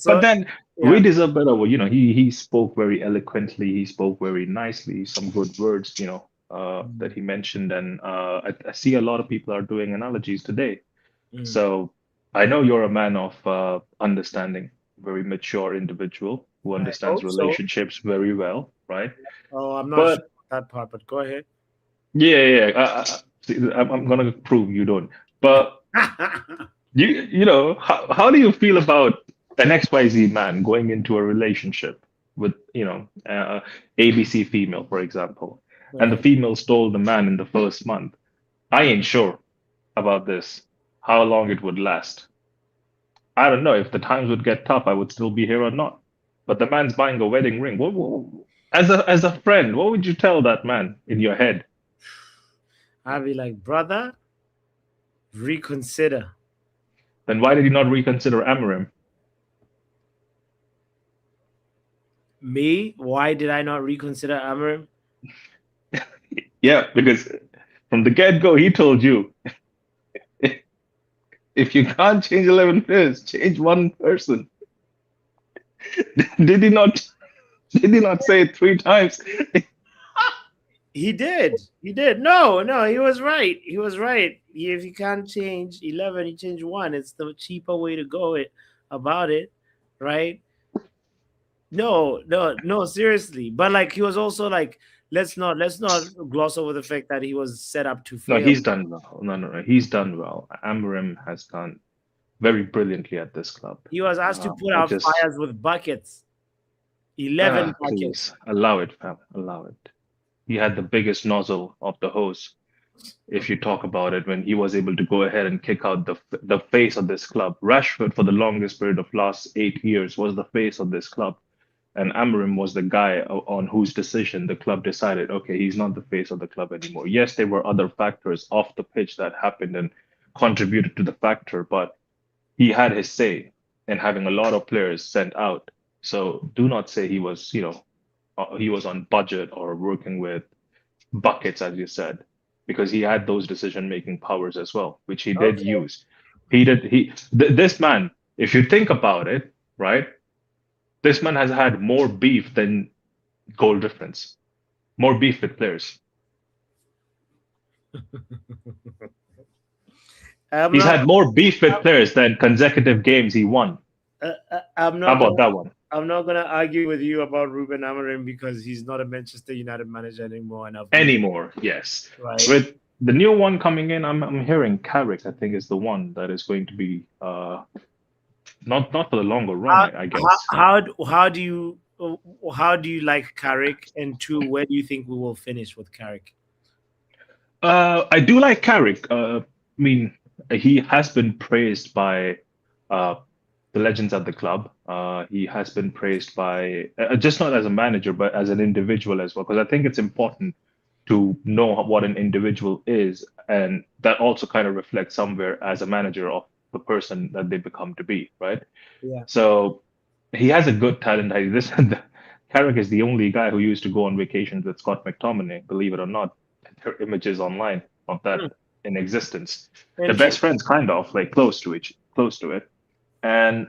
But then we deserve better. Well, he spoke very eloquently. He spoke very nicely. Some good words, that he mentioned. And I see a lot of people are doing analogies today. So I know you're a man of understanding, very mature individual who understands relationships very well, right? Oh, I'm not sure about that part, but go ahead. Yeah. I'm gonna prove you don't. But how do you feel about an XYZ man going into a relationship with ABC female, for example, and the female stole the man in the first month? I ain't sure about this, how long it would last. I don't know if the times would get tough, I would still be here or not. But the man's buying a wedding ring. As a friend, what would you tell that man in your head? I'd be like, brother, reconsider. Then why did you not reconsider Amarim? Me? Why did I not reconsider Amarim? Yeah, because from the get-go, he told you if you can't change 11 players, change one person. Did he not? Did he not say it 3 times? He did. He did. No, he was right. He was right. If you can't change 11, you change one. It's the cheaper way to go about it, right? No, seriously. But like he was also like, let's not gloss over the fact that he was set up to No, fail. he's done well. No. He's done well. Amarim has done very brilliantly at this club. He was asked to put I out just, fires with buckets. 11 buckets. please allow it, fam. Allow it. He had the biggest nozzle of the hose. If you talk about it, when he was able to go ahead and kick out the face of this club. Rashford, for the longest period of last 8 years, was the face of this club. And Amarim was the guy on whose decision the club decided, okay, he's not the face of the club anymore. Yes, there were other factors off the pitch that happened and contributed to the factor, but he had his say in having a lot of players sent out. So do not say he was, he was on budget or working with buckets, as you said, because he had those decision-making powers as well, which he did use. This man, if you think about it, right? This man has had more beef than goal difference, more beef with players. He's had more beef with players than consecutive games he won. I'm How not about that one? I'm not gonna argue with you about Ruben Amorim because he's not a Manchester United manager anymore. Yes. Right. With the new one coming in, I'm hearing Carrick, I think, is the one that is going to be not for the longer run, I guess. How do you like Carrick, and two, where do you think we will finish with Carrick? I do like Carrick. I mean, he has been praised by the legends at the club. He has been praised by just not as a manager, but as an individual as well. Because I think it's important to know what an individual is, and that also kind of reflects somewhere as a manager of the person that they become to be, right? Yeah. So he has a good talent. Carrick is the only guy who used to go on vacations with Scott McTominay, believe it or not. There are images online of that in existence. They're best friends, kind of, like close to it. And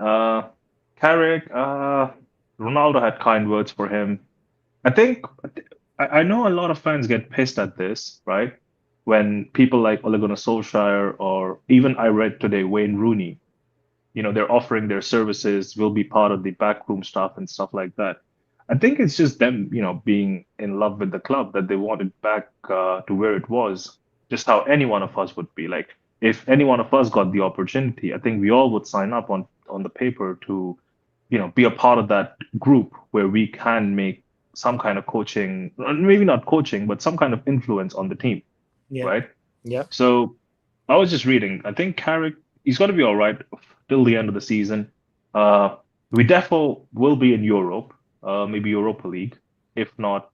Carrick, Ronaldo had kind words for him. I know a lot of fans get pissed at this, right? When people like Ole Gunnar Solskjaer, or even I read today Wayne Rooney, they're offering their services, will be part of the backroom staff and stuff like that. I think it's just them, being in love with the club, that they want it back to where it was, just how any one of us would be. Like, if any one of us got the opportunity, I think we all would sign up on the paper to, be a part of that group where we can make some kind of coaching, maybe not coaching, but some kind of influence on the team, right? Yeah. So I was just reading. I think Carrick, he's going to be all right till the end of the season. We definitely will be in Europe, maybe Europa League, if not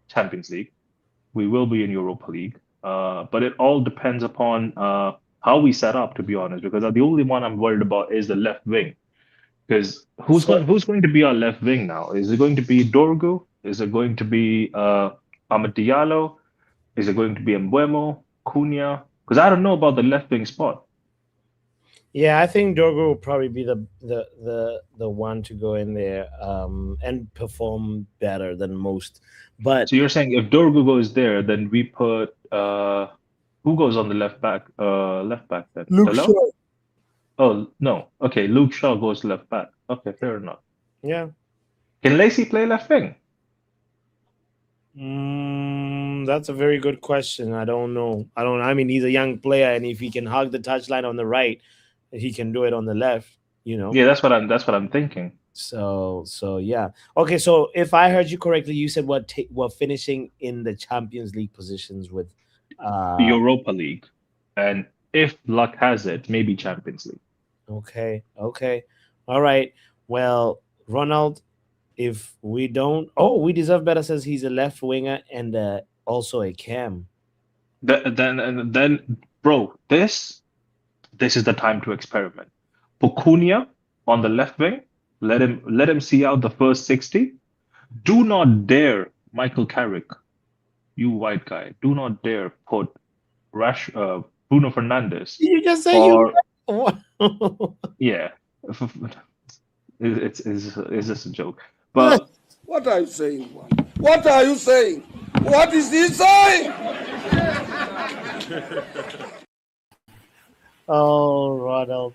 Champions League. We will be in Europa League, but it all depends upon how we set up, to be honest. Because the only one I'm worried about is the left wing. Because who's going to be our left wing now? Is it going to be Dorgu? Is it going to be Amad Diallo? Is it going to be Mbeumo, Cunha? Because I don't know about the left wing spot. Yeah, I think Dorgu will probably be the one to go in there and perform better than most. But so you're saying if Dorgu goes there, then we put who goes on the left back then? Luke Dello? Shaw. Oh no. Okay, Luke Shaw goes left back. Okay, fair enough. Yeah. Can Lacey play left wing? That's a very good question. I don't know. I mean, he's a young player, and if he can hug the touchline on the right, he can do it on the left. Yeah, that's what I'm thinking. So yeah. Okay, so if I heard you correctly, you said we're finishing in the Champions League positions with Europa League, and if luck has it, maybe Champions League. Okay. All right. Well, Ronald, if we don't, we deserve better says he's a left winger and also a cam. Then, bro, this is the time to experiment. Put Cunha on the left wing. Let him see out the first 60. Do not dare Michael Carrick you white guy, do not dare put Bruno Fernandes You just say you. or yeah, it's just a joke. What? But What are you saying? What are you saying? What is he saying? Oh, Ronald.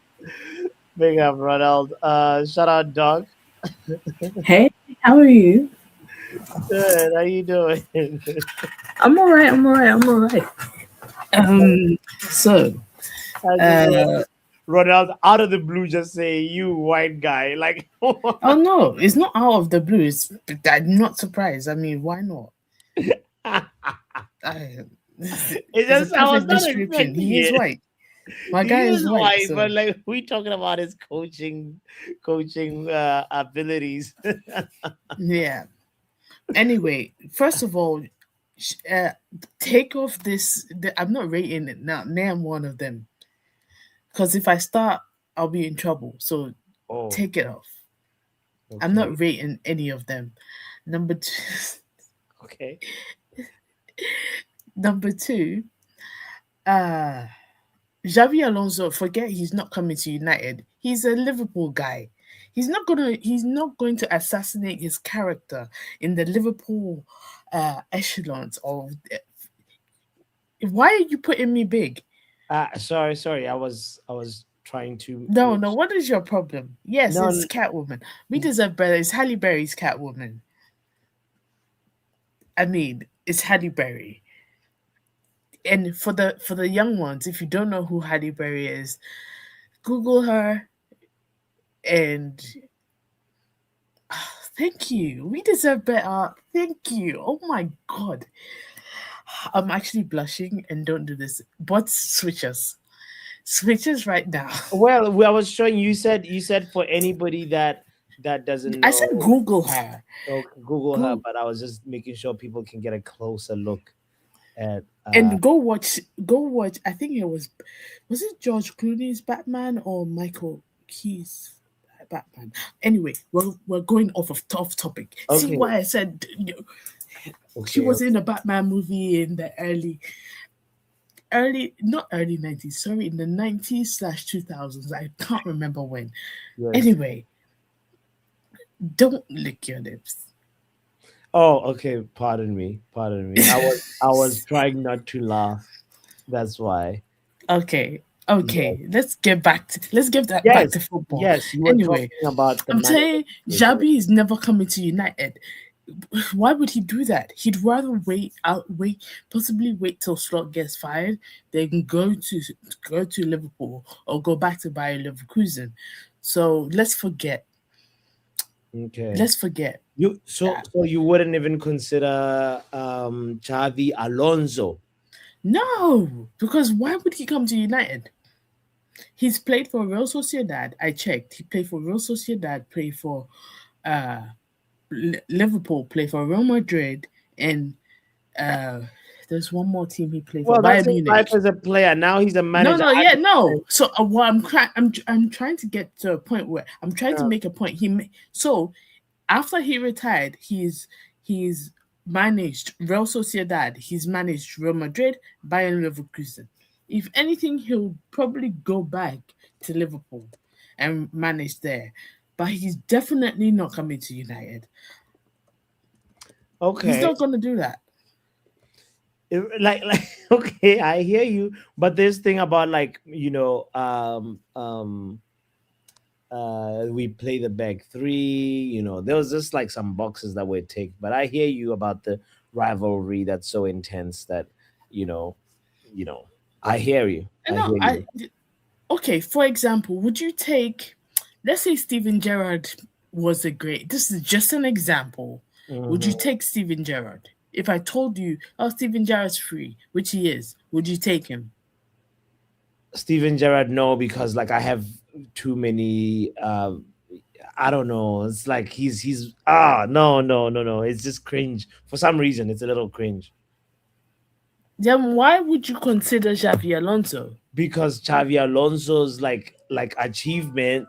Big up, Ronald. Shout out, dog. Hey, how are you? Good. How you doing? I'm all right. I'm all right. I'm all right. So, I just Ronald out of the blue just say you white guy like. oh no, it's not out of the blue. I'm not surprised. I mean, why not? It just I was not description. expecting He is it. white. My He guy is is white. So. but like we talking about his coaching abilities. Yeah. Anyway, first of all, take off this. I'm not rating it now. Name one of them, because if I start, I'll be in trouble. So take it off. Okay. I'm not rating any of them. Number 2. Okay. Number 2. Xavi Alonso. Forget he's not coming to United. He's a Liverpool guy. He's not going to assassinate his character in the Liverpool echelons of. Why are you putting me big? Sorry. I was trying to. No. What is your problem? Yes, No, it's Catwoman. We deserve better. It's Halle Berry's Catwoman. I mean, it's Halle Berry. And for the young ones, if you don't know who Halle Berry is, Google her. And thank you. We deserve better. Thank you. Oh my God. I'm actually blushing, and don't do this. But switch us right now. Well, I was showing you said for anybody that doesn't know. I said Google her. Okay, Google her, but I was just making sure people can get a closer look at and go watch. I think was it George Clooney's Batman or Michael Keys' Batman? Anyway, we're going off topic. Okay. See why I said she was in a Batman movie in the not early 90s, sorry, in the 90s/2000s. I can't remember when. Yes. Anyway, don't lick your lips. Oh, okay. Pardon me. I was trying not to laugh. That's why. Okay. Yeah. Let's get back to back to football. Yes. You were talking about I'm saying Xabi is never coming to United. Why would he do that? He'd rather possibly wait till Slot gets fired than go to Liverpool or go back to Bayer Leverkusen. So let's forget. Okay. Let's forget. So you wouldn't even consider Xavi Alonso? No, because why would he come to United? He's played for Real Sociedad. I checked. He played for Real Sociedad, played for Liverpool, played for Real Madrid, and there's one more team he played for. Bayern Munich. Life as a player. Now he's a manager. No. So what I'm trying to get to a point where I'm trying to make a point. So after he retired, he's managed Real Sociedad. He's managed Real Madrid, Bayern Leverkusen. If anything, he'll probably go back to Liverpool and manage there. But he's definitely not coming to United. Okay. He's not going to do that. Like okay, I hear you. But this thing about we play the back three, there was just like some boxes that were ticked. But I hear you about the rivalry that's so intense that, I hear you. Okay, for example, would you take, let's say Steven Gerrard was this is just an example. Mm-hmm. Would you take Steven Gerrard? If I told you, Steven Gerrard's free, which he is, would you take him? Steven Gerrard, no, because I have too many. I don't know. It's like he's no. It's just cringe for some reason. It's a little cringe. Then why would you consider Xavi Alonso? Because Xavi Alonso's like achievement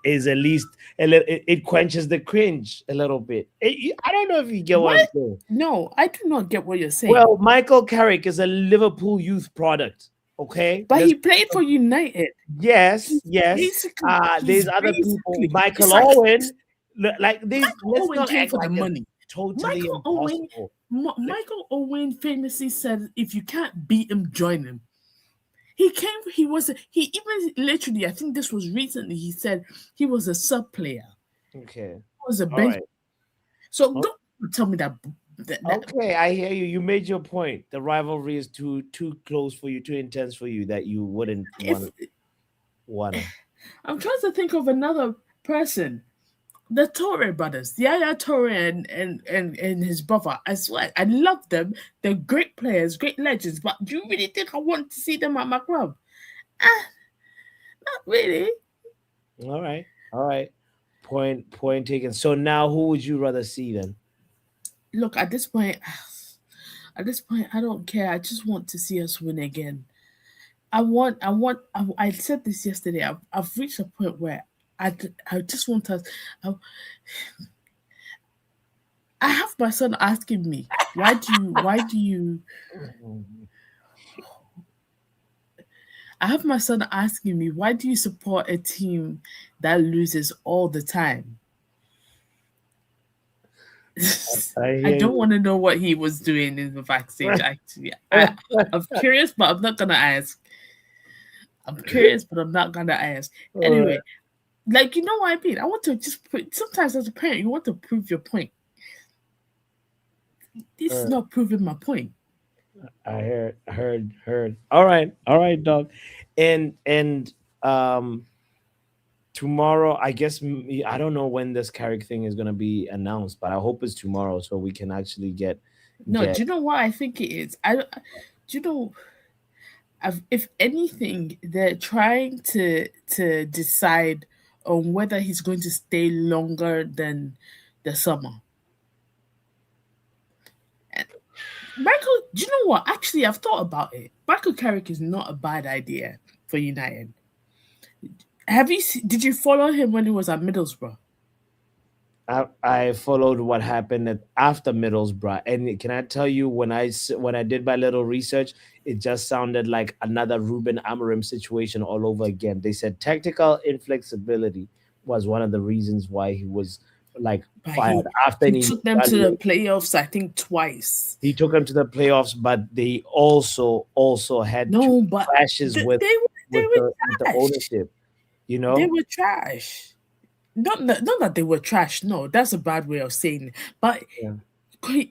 is at least it quenches the cringe a little bit. I don't know if you get what I'm What? saying. No, I do not get what you're saying. Well, Michael Carrick is a Liverpool youth product. Okay, but he played for United. Yes, yes. Basically, There's other people. basically- Michael it's like- Owen, like these. Michael Let's Owen not came act for like the it's money. totally Michael Owen- impossible. Michael Owen famously said, "If you can't beat him, join him." He came. He even literally. I think this was recently. He said he was a sub player. Okay. He was a All bench. right. So don't tell me that. Okay, I hear you. You made your point. The rivalry is too close for you, too intense for you that you wouldn't wanna. I'm trying to think of another person. The Torre brothers, Yaya Torre and his brother. I swear, I love them. They're great players, great legends. But do you really think I want to see them at my club? Not really. All right. Point taken. So now, who would you rather see then? Look, at this point, I don't care. I just want to see us win again. I said this yesterday. I've reached a point where I just want us. I have my son asking me, why do you? I have my son asking me, why do you support a team that loses all the time? I don't want to know what he was doing in the backstage. Actually, I'm curious, but I'm not gonna ask. Anyway, like, you know what I mean? I want to just sometimes as a parent, you want to prove your point. This is not proving my point. I heard. All right, dog. And tomorrow, I guess I don't know when this Carrick thing is gonna be announced, but I hope it's tomorrow so we can actually get. No, do you know what I think it is? Do you know? If anything, they're trying to decide on whether he's going to stay longer than the summer. Michael, do you know what? Actually, I've thought about it. Michael Carrick is not a bad idea for United. Did you follow him when he was at Middlesbrough? I followed what happened after Middlesbrough, and can I tell you when I did my little research, it just sounded like another Ruben Amorim situation all over again. They said tactical inflexibility was one of the reasons why he was fired after he took them to the playoffs. I think twice. He took them to the playoffs, but they also had clashes with the ownership. You know, they were trash. Not that they were trash. No, that's a bad way of saying it. But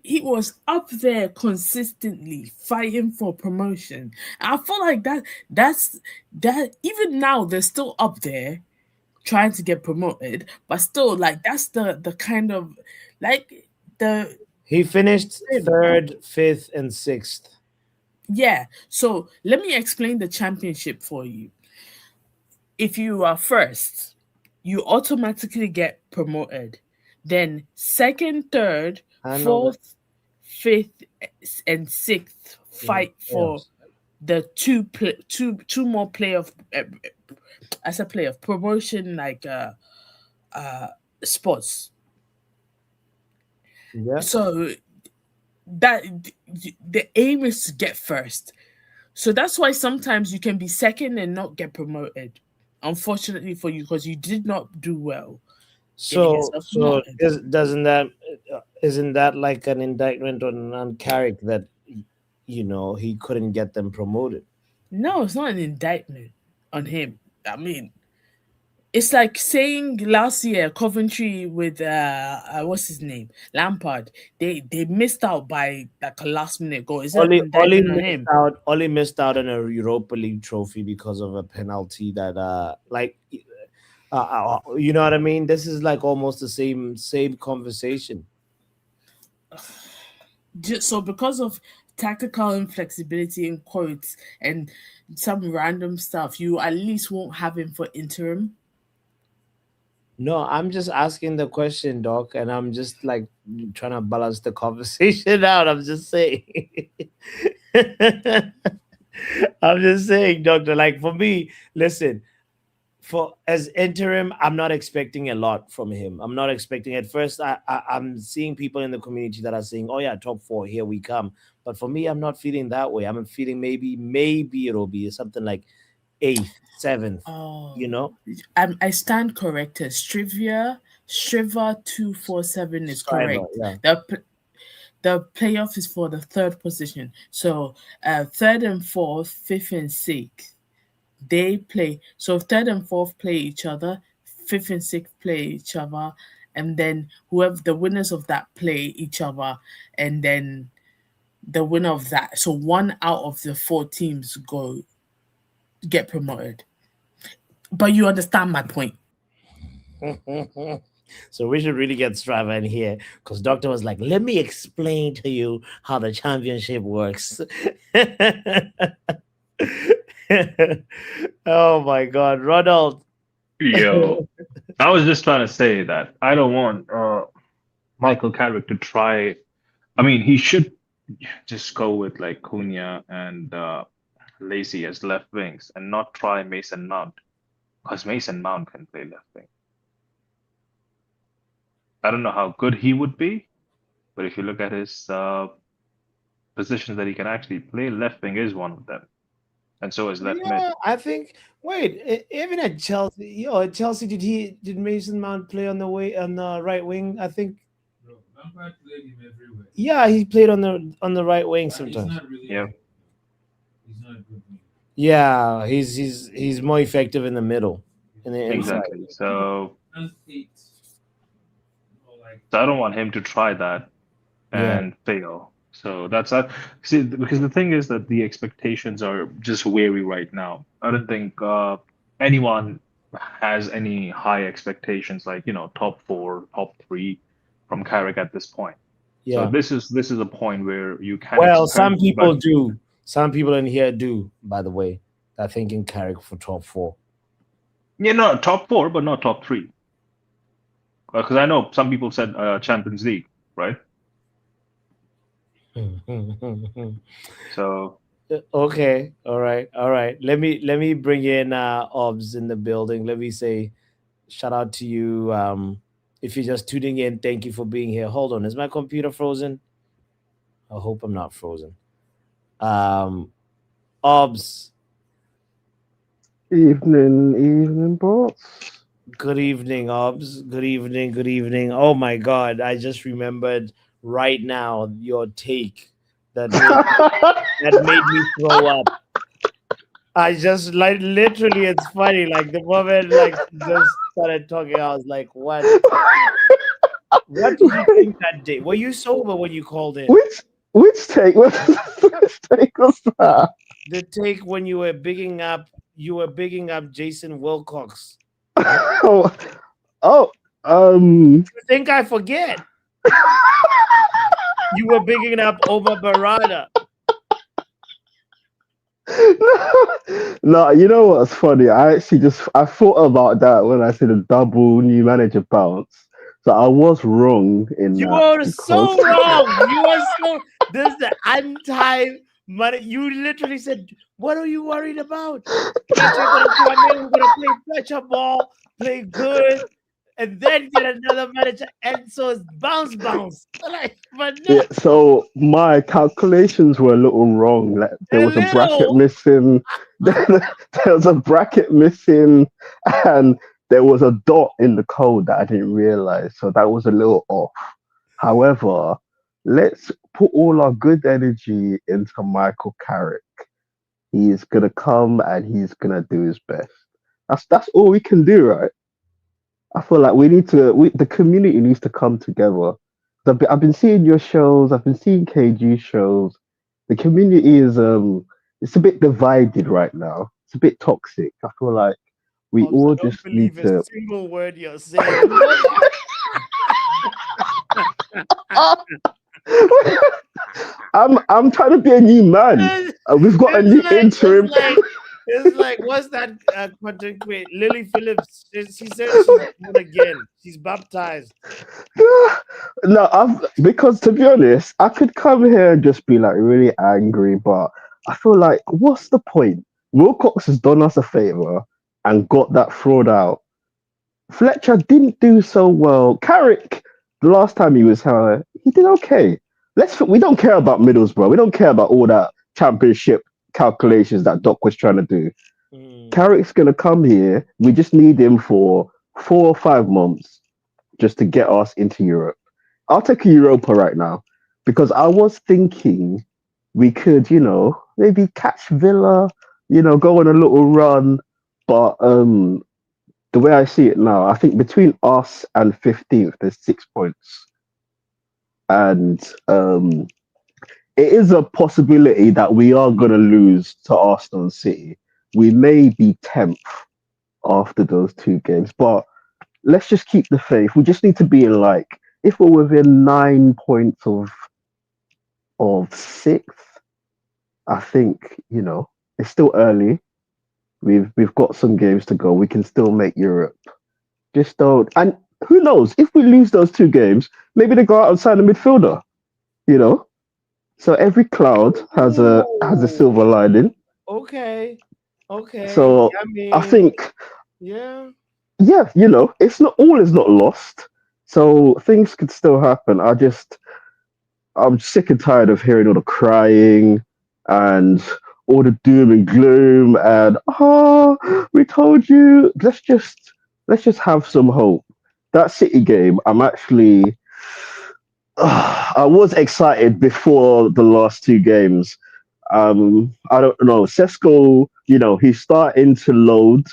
he was up there consistently fighting for promotion. And I feel like that's even now they're still up there trying to get promoted, but still, like, that's the kind of like the he finished 3rd, 5th, and 6th. Yeah. So let me explain the championship for you. If you are first, you automatically get promoted. Then 2nd, 3rd, 4th, 5th, and 6th fight for the two more playoff. As a playoff promotion, like sports. Yeah. So that the aim is to get first. So that's why sometimes you can be second and not get promoted. Unfortunately for you, because you did not do well. So isn't that like an indictment on Carrick that he couldn't get them promoted? No, it's not an indictment on him. I mean, it's like saying last year Coventry with what's his name, Lampard. They missed out by like a last minute goal. Is that an indictment on him? Oli missed out on a Europa League trophy because of a penalty that you know what I mean? This is like almost the same conversation. So because of tactical inflexibility in quotes and some random stuff, you at least won't have him for interim. No, I'm just asking the question, Doc, and I'm just like trying to balance the conversation out. I'm just saying. I'm just saying, Doctor, like for me, listen, for as interim, I'm not expecting a lot from him. I'm not expecting at first. I'm seeing people in the community that are saying, "Oh yeah, top 4, here we come." But for me, I'm not feeling that way. I'm feeling maybe it'll be something like 8th, 7th. Oh, You know, I stand corrected. Striver 247 is Striver, correct. yeah. The playoff is for the third position. So third and fourth, fifth and sixth, they play. So third and fourth play each other, fifth and sixth play each other, and then whoever the winners of that play each other, and then the winner of that. So one out of the 4 teams get promoted. But you understand my point. So we should really get Striver in here because Doctor was like, "Let me explain to you how the championship works." Oh my God, Ronald. Yo, I was just trying to say that I don't want Michael Carrick to try. I mean, he should just go with like Cunha and Lacey as left wings and not try Mason Mount because Mason Mount can play left wing. I don't know how good he would be, but if you look at his positions that he can actually play, left wing is one of them, and so is left mid. Yeah, I think. Wait, even at Chelsea, at Chelsea, did Mason Mount play on the right wing? I think. No, Lampard played him everywhere. Yeah, he played on the right wing But he's sometimes. not really. Yeah. He's not a good winger. Yeah, he's more effective in the middle, in the inside. Exactly. So That's 8. Or like I don't want him to try that Yeah. and fail. So that's see because the thing is that the expectations are just wary right now. I don't think anyone has any high expectations like top 4, top 3 from Carrick at this point. So Yeah. this is a point where you can Well, expect, some people but do. Some people in here do. By the way, they're thinking Carrick for top 4. no, top 4, but not top 3. Because I know some people said Champions League, right? So Okay, all right. Let me bring in Obs in the building. Let me say shout out to you. If you're just tuning in, thank you for being here. Hold on, is my computer frozen? I hope I'm not frozen. Obs, Evening, boss. good evening, Obs. Good evening. Oh my God, I just remembered right now your take that made me throw up. I just like literally, it's funny. Like the moment just started talking, I was like, "What? What did you think that day? Were you sober when you called in? Which take? Which take was that? The take when you were bigging up Jason Wilcox. Oh, You think I forget? You were bigging up Omar Barada. No, you know what's funny? I thought about that when I said a double new manager bounce. So I was wrong in You that were so wrong. You were so. This is the anti-money. You literally said, "What are you worried about? We're gonna come in. We're gonna play pressure ball, play good, and then get another manager." And so it's bounce. Like, but no, Yeah, so my calculations were a little wrong. Like there was a bracket little. missing. There was a bracket missing, and there was a dot in the code that I didn't realize. So that was a little off. However, let's put all our good energy into Michael Carrick. He's gonna come and he's gonna do his best. That's all we can do, right? I feel like the community needs to come together. I've been seeing your shows, I've been seeing KG shows. The community is it's a bit divided right now. It's a bit toxic. I feel like we Obs, all I don't just need believe a to. single word you're saying. I'm trying to be a new man. We've got a new interim. It's like what's that content creator? Lily Phillips. She said she's born again. She's baptized. No, because to be honest, I could come here and just be like really angry, but I feel like what's the point? Wilcox has done us a favor, and got that fraud out. Fletcher didn't do so well. Carrick, the last time he was here, he did okay. We don't care about Middlesbrough. We don't care about all that championship calculations that Doc was trying to do. Carrick's gonna come here. We just need him for 4 or 5 months just to get us into Europe. I'll take a Europa right now because I was thinking we could, maybe catch Villa, go on a little run. But the way I see it now, I think between us and 15th, there's 6 points. And it is a possibility that we are going to lose to Arsenal and City. We may be 10th after those 2 games, but let's just keep the faith. We just need to be in if we're within 9 points of 6th, I think, it's still early. We've got some games to go. We can still make Europe. Just don't. And who knows? If we lose those 2 games, maybe they go out and sign a midfielder. So every cloud has a silver lining. Okay. So I think, yeah, it's not all is not lost. So things could still happen. I'm sick and tired of hearing all the crying and all the doom and gloom and we told you. Let's just have some hope. That City game, I was excited before the last 2 games. I don't know. Sesko, he's starting to load.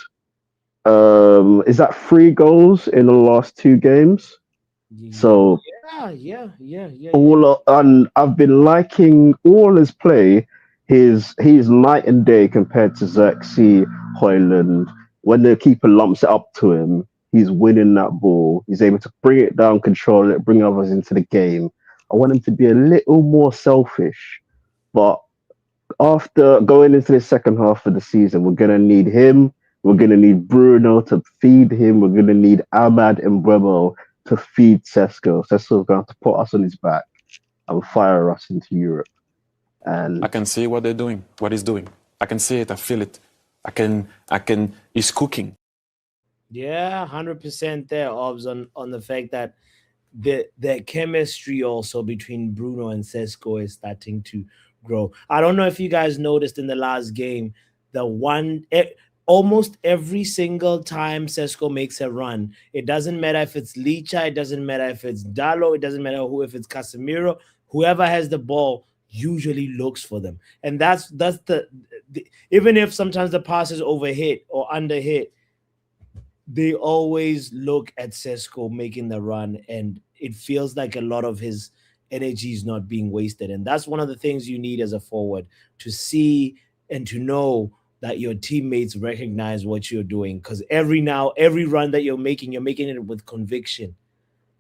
Is that 3 goals in the last 2 games? So yeah. and I've been liking all his play. He's night and day compared to Xerxes, Hoyland. When the keeper lumps it up to him, he's winning that ball. He's able to bring it down, control it, bring others into the game. I want him to be a little more selfish. But after going into the second half of the season, we're gonna need him. We're gonna need Bruno to feed him. We're gonna need Ahmad and Bremo to feed Sesko. Sesko's going to put us on his back and fire us into Europe. And I can see what they're doing, what he's doing. I can see it. I feel it. I can. He's cooking. Yeah, 100% there, Obs, on the fact that the chemistry also between Bruno and Sesko is starting to grow. I don't know if you guys noticed in the last game, almost every single time Sesko makes a run, it doesn't matter if it's Licha, it doesn't matter if it's Dalo, it doesn't matter if it's Casemiro, whoever has the ball usually looks for them. And that's the even if sometimes the pass is overhit or underhit, they always look at Sesko making the run, and it feels like a lot of his energy is not being wasted. And that's one of the things you need as a forward, to see and to know that your teammates recognize what you're doing. Because every run that you're making it with conviction.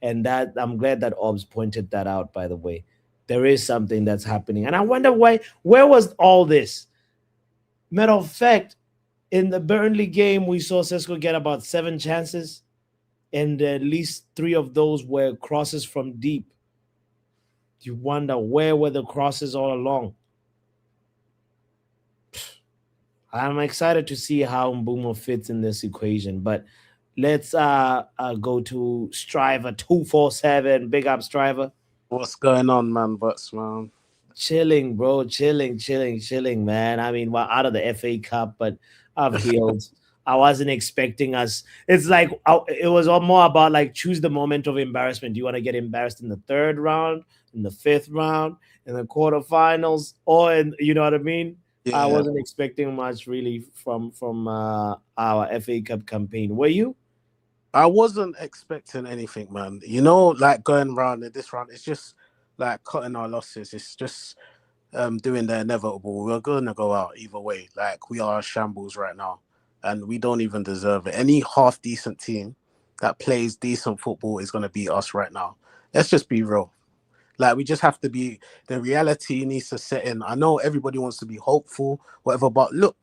And that I'm glad that Obs pointed that out, by the way. There is something that's happening. And I wonder where was all this? Matter of fact, in the Burnley game, we saw Sesko get about 7 chances, and at least 3 of those were crosses from deep. You wonder where were the crosses all along. I'm excited to see how Mbeumo fits in this equation, but let's go to Striver 247. Big up, Striver. What's going on, man? Man? Chilling, bro. Chilling, man. I mean, we're out of the FA Cup, but I've healed. I wasn't expecting us. It's like it was all more about like choose the moment of embarrassment. Do you want to get embarrassed in the 3rd round, in the 5th round, in the quarterfinals, or you know what I mean? Yeah. I wasn't expecting much really from our FA Cup campaign. Were you? I wasn't expecting anything, man. Like going round in this round, it's just like cutting our losses. It's just doing the inevitable. We're going to go out either way. Like, we are shambles right now, and we don't even deserve it. Any half-decent team that plays decent football is going to beat us right now. Let's just be real. Like, we just have to be, the reality needs to set in. I know everybody wants to be hopeful, whatever, but look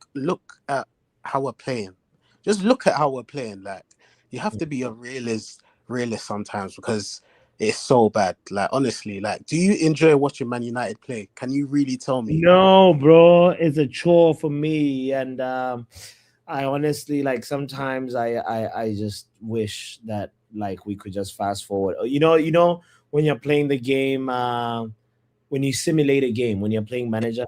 at how we're playing. Just look at how we're playing. Like, you have to be a realist sometimes, because it's so bad. Like, honestly, like, do you enjoy watching Man United play? Can you really tell me? No, bro. It's a chore for me. And I honestly like sometimes I just wish that like we could just fast forward. You know when you're playing the game, when you simulate a game, when you're playing manager,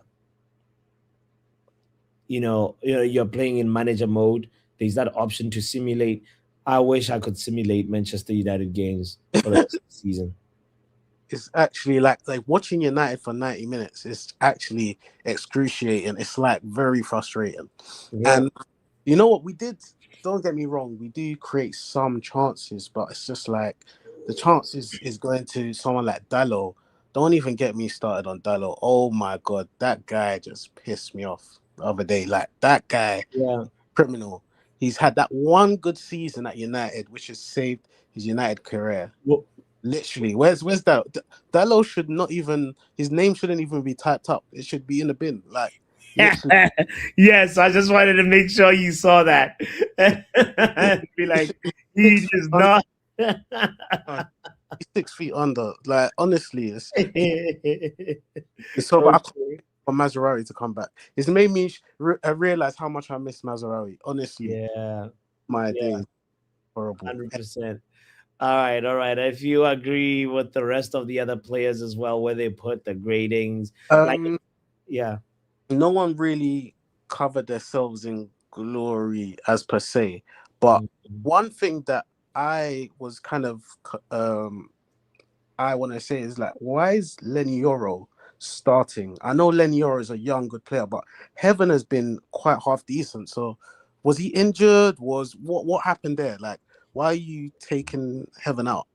you're playing in manager mode. There's that option to simulate. I wish I could simulate Manchester United games for the rest of the season. It's actually like watching United for 90 minutes. It's actually excruciating. It's like very frustrating. Yeah. And you know what we did? Don't get me wrong. We do create some chances, but it's just like the chances is going to someone like Dallo. Don't even get me started on Dallo. Oh my God, that guy just pissed me off the other day. Like that guy, Yeah. criminal. He's had that one good season at United, which has saved his United career. Well, Literally, where's that? Dallo should not even, his name shouldn't even be typed up. It should be in the bin. Like literally. Yes, I just wanted to make sure you saw that. Be like, he does not. He's 6 feet under. Like honestly, it's so bad. I can't wait for Mazraoui to come back. It's made me realize how much I miss Mazraoui. Honestly, Yeah, my days horrible. 100%. All right. If you agree with the rest of the other players as well, where they put the gradings, yeah, no one really covered themselves in glory as per se, but one thing that I was kind of I want to say is like, why is Lenny Yoro starting? I know Lenny Yoro is a young good player, but Heaven has been quite half decent. So was he injured? Was what happened there? Like, why are you taking Heaven out?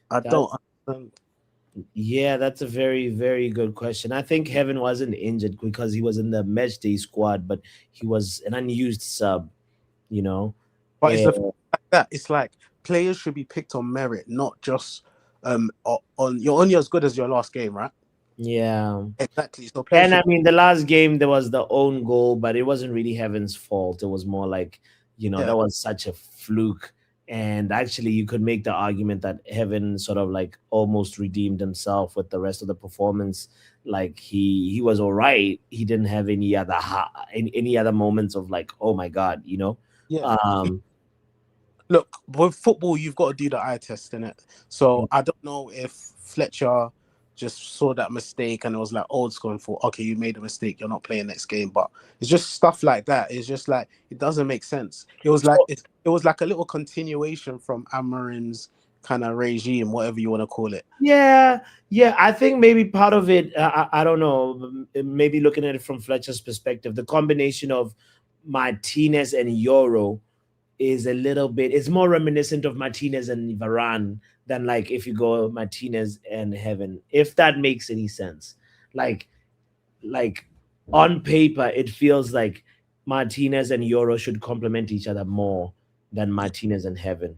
I don't understand. Yeah, that's a very, very good question. I think Heaven wasn't injured because he was in the match day squad, but he was an unused sub, you know. But it's like that. It's like players should be picked on merit, not just on you're only as good as your last game, right? Yeah, exactly. So and I mean, the last game there was the own goal, but it wasn't really Heaven's fault. It was more like, that was such a fluke. And actually, you could make the argument that Heaven sort of like almost redeemed himself with the rest of the performance. Like he was all right. He didn't have any other moments of like, oh my God, Yeah. Look, with football, you've got to do the eye test in it. So I don't know if Fletcher just saw that mistake and it was like old school and thought, okay, you made a mistake, you're not playing next game. But it's just stuff like that. It's just like it doesn't make sense. It was like it was like a little continuation from Amorim's kind of regime, whatever you want to call it. Yeah. I think maybe part of it, I don't know, maybe looking at it from Fletcher's perspective, the combination of Martinez and Euro is a little bit, it's more reminiscent of Martinez and Varane than like if you go Martinez and Heaven, if that makes any sense. Like on paper, it feels like Martinez and Euro should complement each other more than Martinez and Heaven.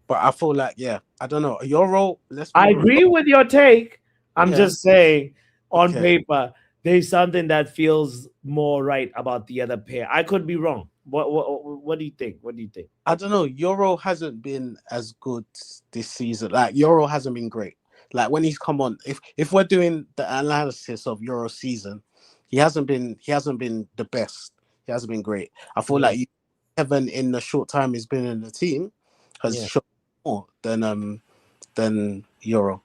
But I feel like, I don't know. Your role, I agree with your take. I'm just saying, on paper, there's something that feels more right about the other pair. I could be wrong. What do you think? I don't know. Euro hasn't been as good this season. Like Euro hasn't been great. Like when he's come on, if we're doing the analysis of Euro season, he hasn't been the best. He hasn't been great. I feel like Heaven in the short time he's been in the team has shown more than Euro.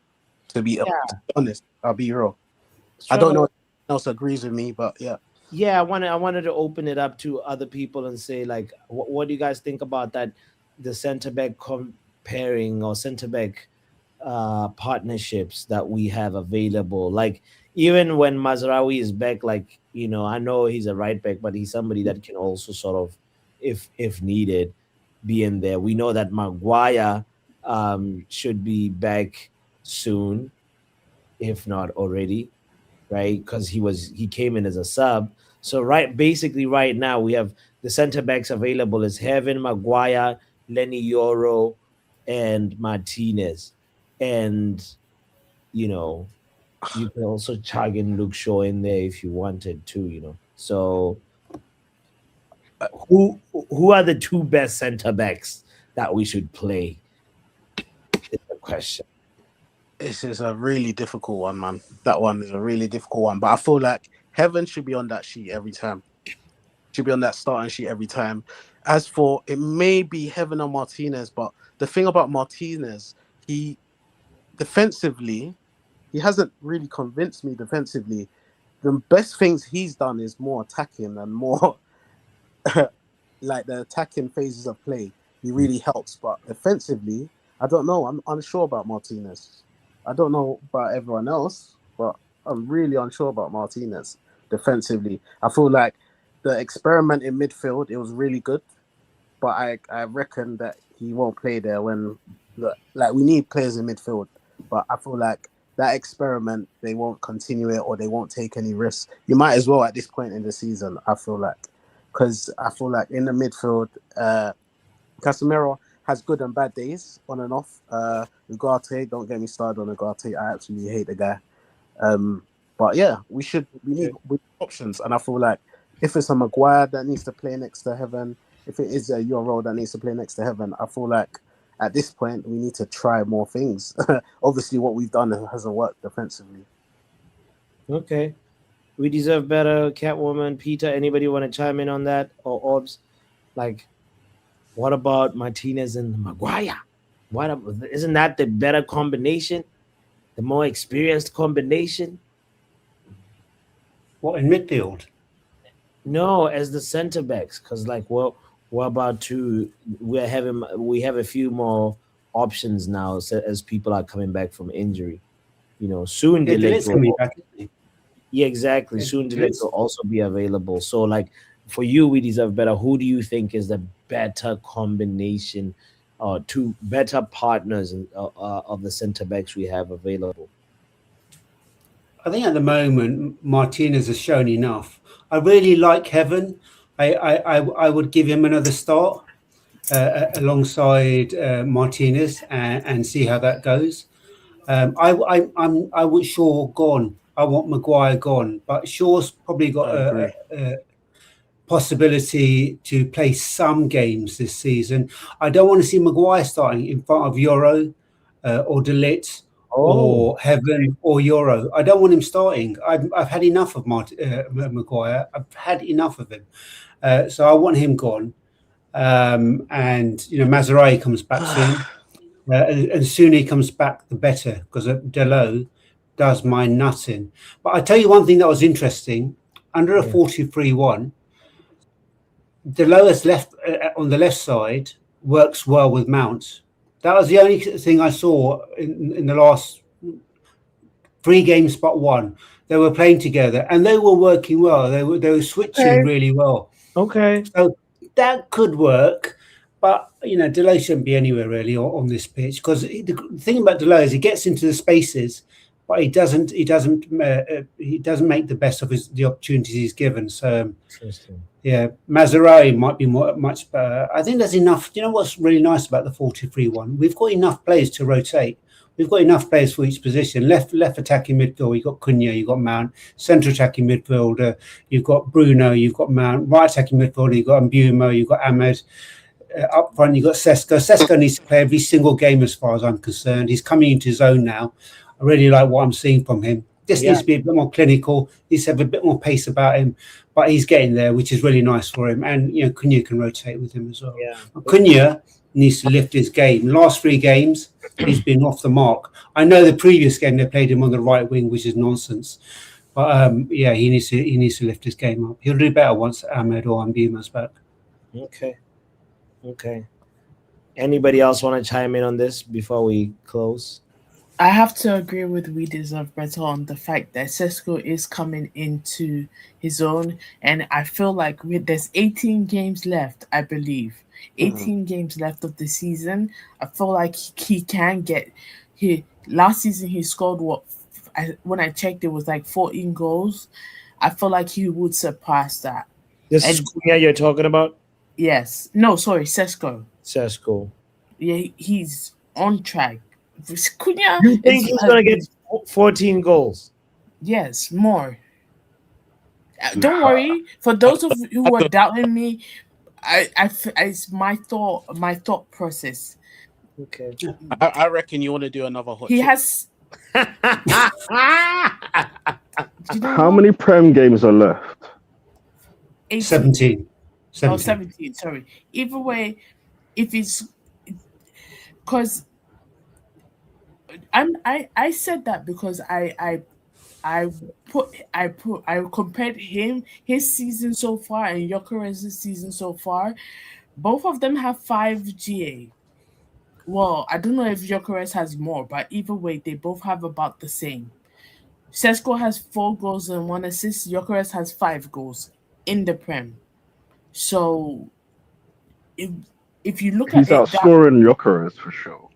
To be honest, I'll be Euro. I don't know if anyone else agrees with me, but yeah. Yeah, I wanted to open it up to other people and say, like, what do you guys think about that? The center back comparing or center back partnerships that we have available. Like, even when Mazraoui is back, like, I know he's a right back, but he's somebody that can also sort of, if needed, be in there. We know that Maguire should be back soon, if not already, right? Because he came in as a sub. So basically right now we have the center backs available as Heaven, Maguire, Lenny Yoro, and Martinez. And you can also chug in Luke Shaw in there if you wanted to, So who are the two best center backs that we should play? Is the question. This is a really difficult one, man. That one is a really difficult one. But I feel like Heaven should be on that sheet every time. She'll be on that starting sheet every time. As for it may be Heaven or Martinez, but the thing about Martinez, he defensively, he hasn't really convinced me defensively. The best things he's done is more attacking and more like the attacking phases of play. He really helps, but defensively, I don't know. I'm unsure about Martinez. I don't know about everyone else, but I'm really unsure about Martinez defensively. I feel like the experiment in midfield, it was really good, but I reckon that he won't play there when like we need players in midfield, but I feel like that experiment they won't continue it or they won't take any risks. You might as well at this point in the season. I feel like because I feel like in the midfield, Casemiro has good and bad days on and off. Ugarte, don't get me started on Ugarte. I absolutely hate the guy. But yeah, we need options, and I feel like if it's a Maguire that needs to play next to Heaven, if it is a Euro that needs to play next to Heaven, I feel like at this point we need to try more things. Obviously, what we've done hasn't worked defensively. Okay, we deserve better. Catwoman, Peter, anybody want to chime in on that or Orbs? Like, what about Martinez and Maguire? Isn't that the better combination? The more experienced combination? What, in midfield? No, as the center backs, because like we're about to we have a few more options now as people are coming back from injury. You know, soon Yeah, Delight's coming back, isn't he? Yeah, exactly. Yeah, Soon Delight will also be available. So like for you, we deserve better. Who do you think is the better combination or two better partners of the center backs we have available? I think at the moment Martinez has shown enough. I really like Heaven. I would give him another start alongside Martinez and see how that goes. I want Shaw gone. I want Maguire gone, but Shaw's probably got a possibility to play some games this season. I don't want to see Maguire starting in front of Euro or Delit or Heaven or Euro. I don't want him starting. I've had enough of Maguire. I've had enough of him. So I want him gone. And you know, Maserati comes back soon. And sooner he comes back, the better, because Delo does my nutting. But I tell you one thing that was interesting. Under a 4-2-3-1, Delo's left on the left side works well with Mount. That was the only thing I saw in the last 3 games but one. They were playing together and they were working well. They were switching really well. Okay. So that could work. But you know, Delay shouldn't be anywhere really on this pitch, because the thing about Delay is he gets into the spaces, but he doesn't make the best of the opportunities he's given. So yeah, Maserati might be much better. I think there's enough. You know what's really nice about the 4-2-3-1? We've got enough players to rotate. We've got enough players for each position. Left attacking midfield, you've got Cunha, you've got Mount. Central attacking midfielder, you've got Bruno, you've got Mount. Right attacking midfielder, you've got Mbumo, you've got Ahmed. Up front, you've got Sesko. Sesko needs to play every single game as far as I'm concerned. He's coming into his own now. I really like what I'm seeing from him. Just needs to be a bit more clinical. Needs to have a bit more pace about him. But he's getting there, which is really nice for him. And, you know, Cunha can rotate with him as well. Yeah. Cunha needs to lift his game. Last 3 games, he's been off the mark. I know the previous game they played him on the right wing, which is nonsense. But, yeah, he needs to lift his game up. He'll do better once Ahmed or Mbumo's back. Okay. Anybody else want to chime in on this before we close? I have to agree with We Deserve Better on the fact that Sesko is coming into his own, and I feel like there's 18 games left, I believe. 18 games left of the season. I feel like he can get. Last season he scored when I checked, it was like 14 goals. I feel like he would surpass that. This is Cunha you're talking about? Yes. No, sorry, Sesko. Yeah, he's on track. Cunha, you think he's going to get 14 goals? Yes, more. Don't worry. For those of you who are doubting me, it's my thought process. Okay. I reckon you want to do another hot. He has. How many Prem games are left? 18. 17. Oh, 17, sorry. Either way, if it's because I said that because I compared his season so far and Gyökeres' season so far. Both of them have 5 GA. Well, I don't know if Gyökeres has more, but either way, they both have about the same. Sesko has 4 goals and 1 assist. Gyökeres has 5 goals in the Prem. So if you look He's at it that outscoring Gyökeres for sure.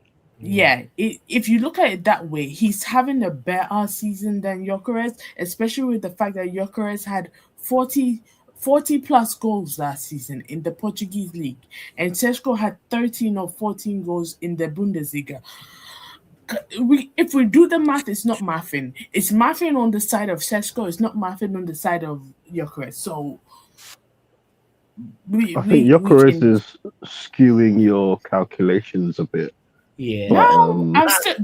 yeah, if you look at it that way, he's having a better season than Gyökeres, especially with the fact that Gyökeres had 40 plus goals last season in the Portuguese league, and Sesko had 13 or 14 goals in the Bundesliga. If we do the math, it's not mathing. It's mathing on the side of Sesko. It's not mathing on the side of Gyökeres. So I think Gyökeres is skewing your calculations a bit. Yeah. But, no, I'm still.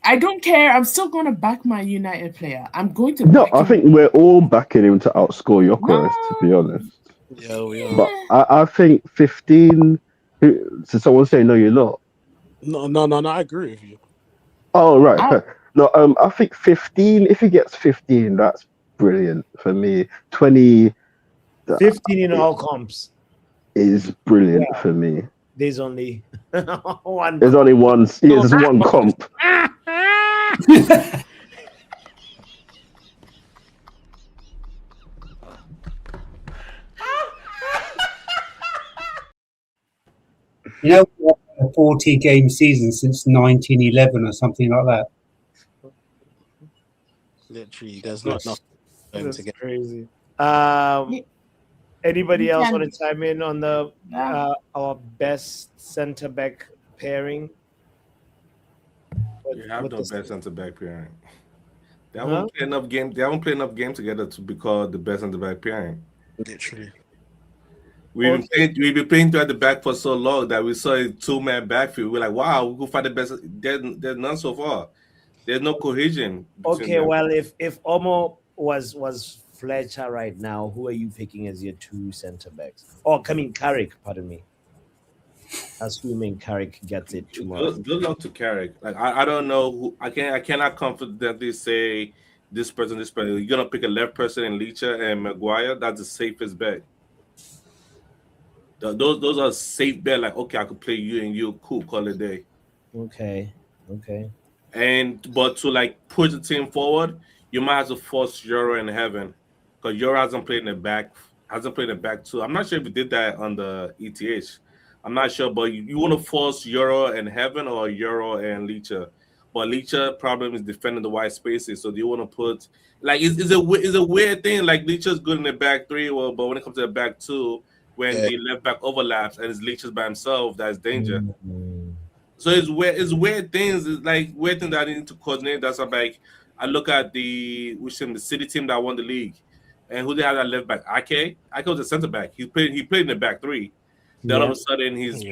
I don't care. I'm still going to back my United player. I'm going to. No, back I him. think we're all backing him to outscore Gyökeres, to be honest. Yeah, we are. But I think 15. So someone say no, you're not. No. I agree with you. Oh right. No, I think 15. If he gets 15, that's brilliant for me. 20. 15 in all comps is brilliant for me. There's only one. There's only one. Yeah, there's one comp. You know, a 40-game season since 1911 or something like that. Literally, there's not enough time to get crazy. Anybody else want to chime in on the our best center back pairing? You have no best center back pairing. They haven't played enough games. They haven't played enough games together to be called the best center back pairing. Literally. We've been playing at the back for so long that we saw a 2-man backfield. We're like, wow, we could find the best. There's none so far. There's no cohesion. Okay, well, if Omo was Fletcher right now, who are you picking as your 2 center backs? Carrick, pardon me. Assuming Carrick gets it tomorrow. Good luck to Carrick. Like I don't know who I cannot confidently say this person. You're gonna pick a left person in Licha and Maguire. That's the safest bet. Those are safe bet. Like, okay, I could play you and you. Cool, call it a day. Okay. But to like push the team forward, you might have to force Euro in heaven because Euro hasn't played in the back. Too. I'm not sure if he did that on the ETH. I'm not sure, but you want to force Euro and heaven or Euro and Licha. But Licha problem is defending the wide spaces. So do you want to put it's a weird thing. Like Licha's good in the back 3, but when it comes to the back 2. When the left back overlaps and it's Leach's by himself, that's danger. Mm-hmm. So it's weird things. It's like weird things that I need to coordinate. That's like I look at the city team that won the league, and who they had at left back. Ake was a center back. He played in the back 3. Then all of a sudden he was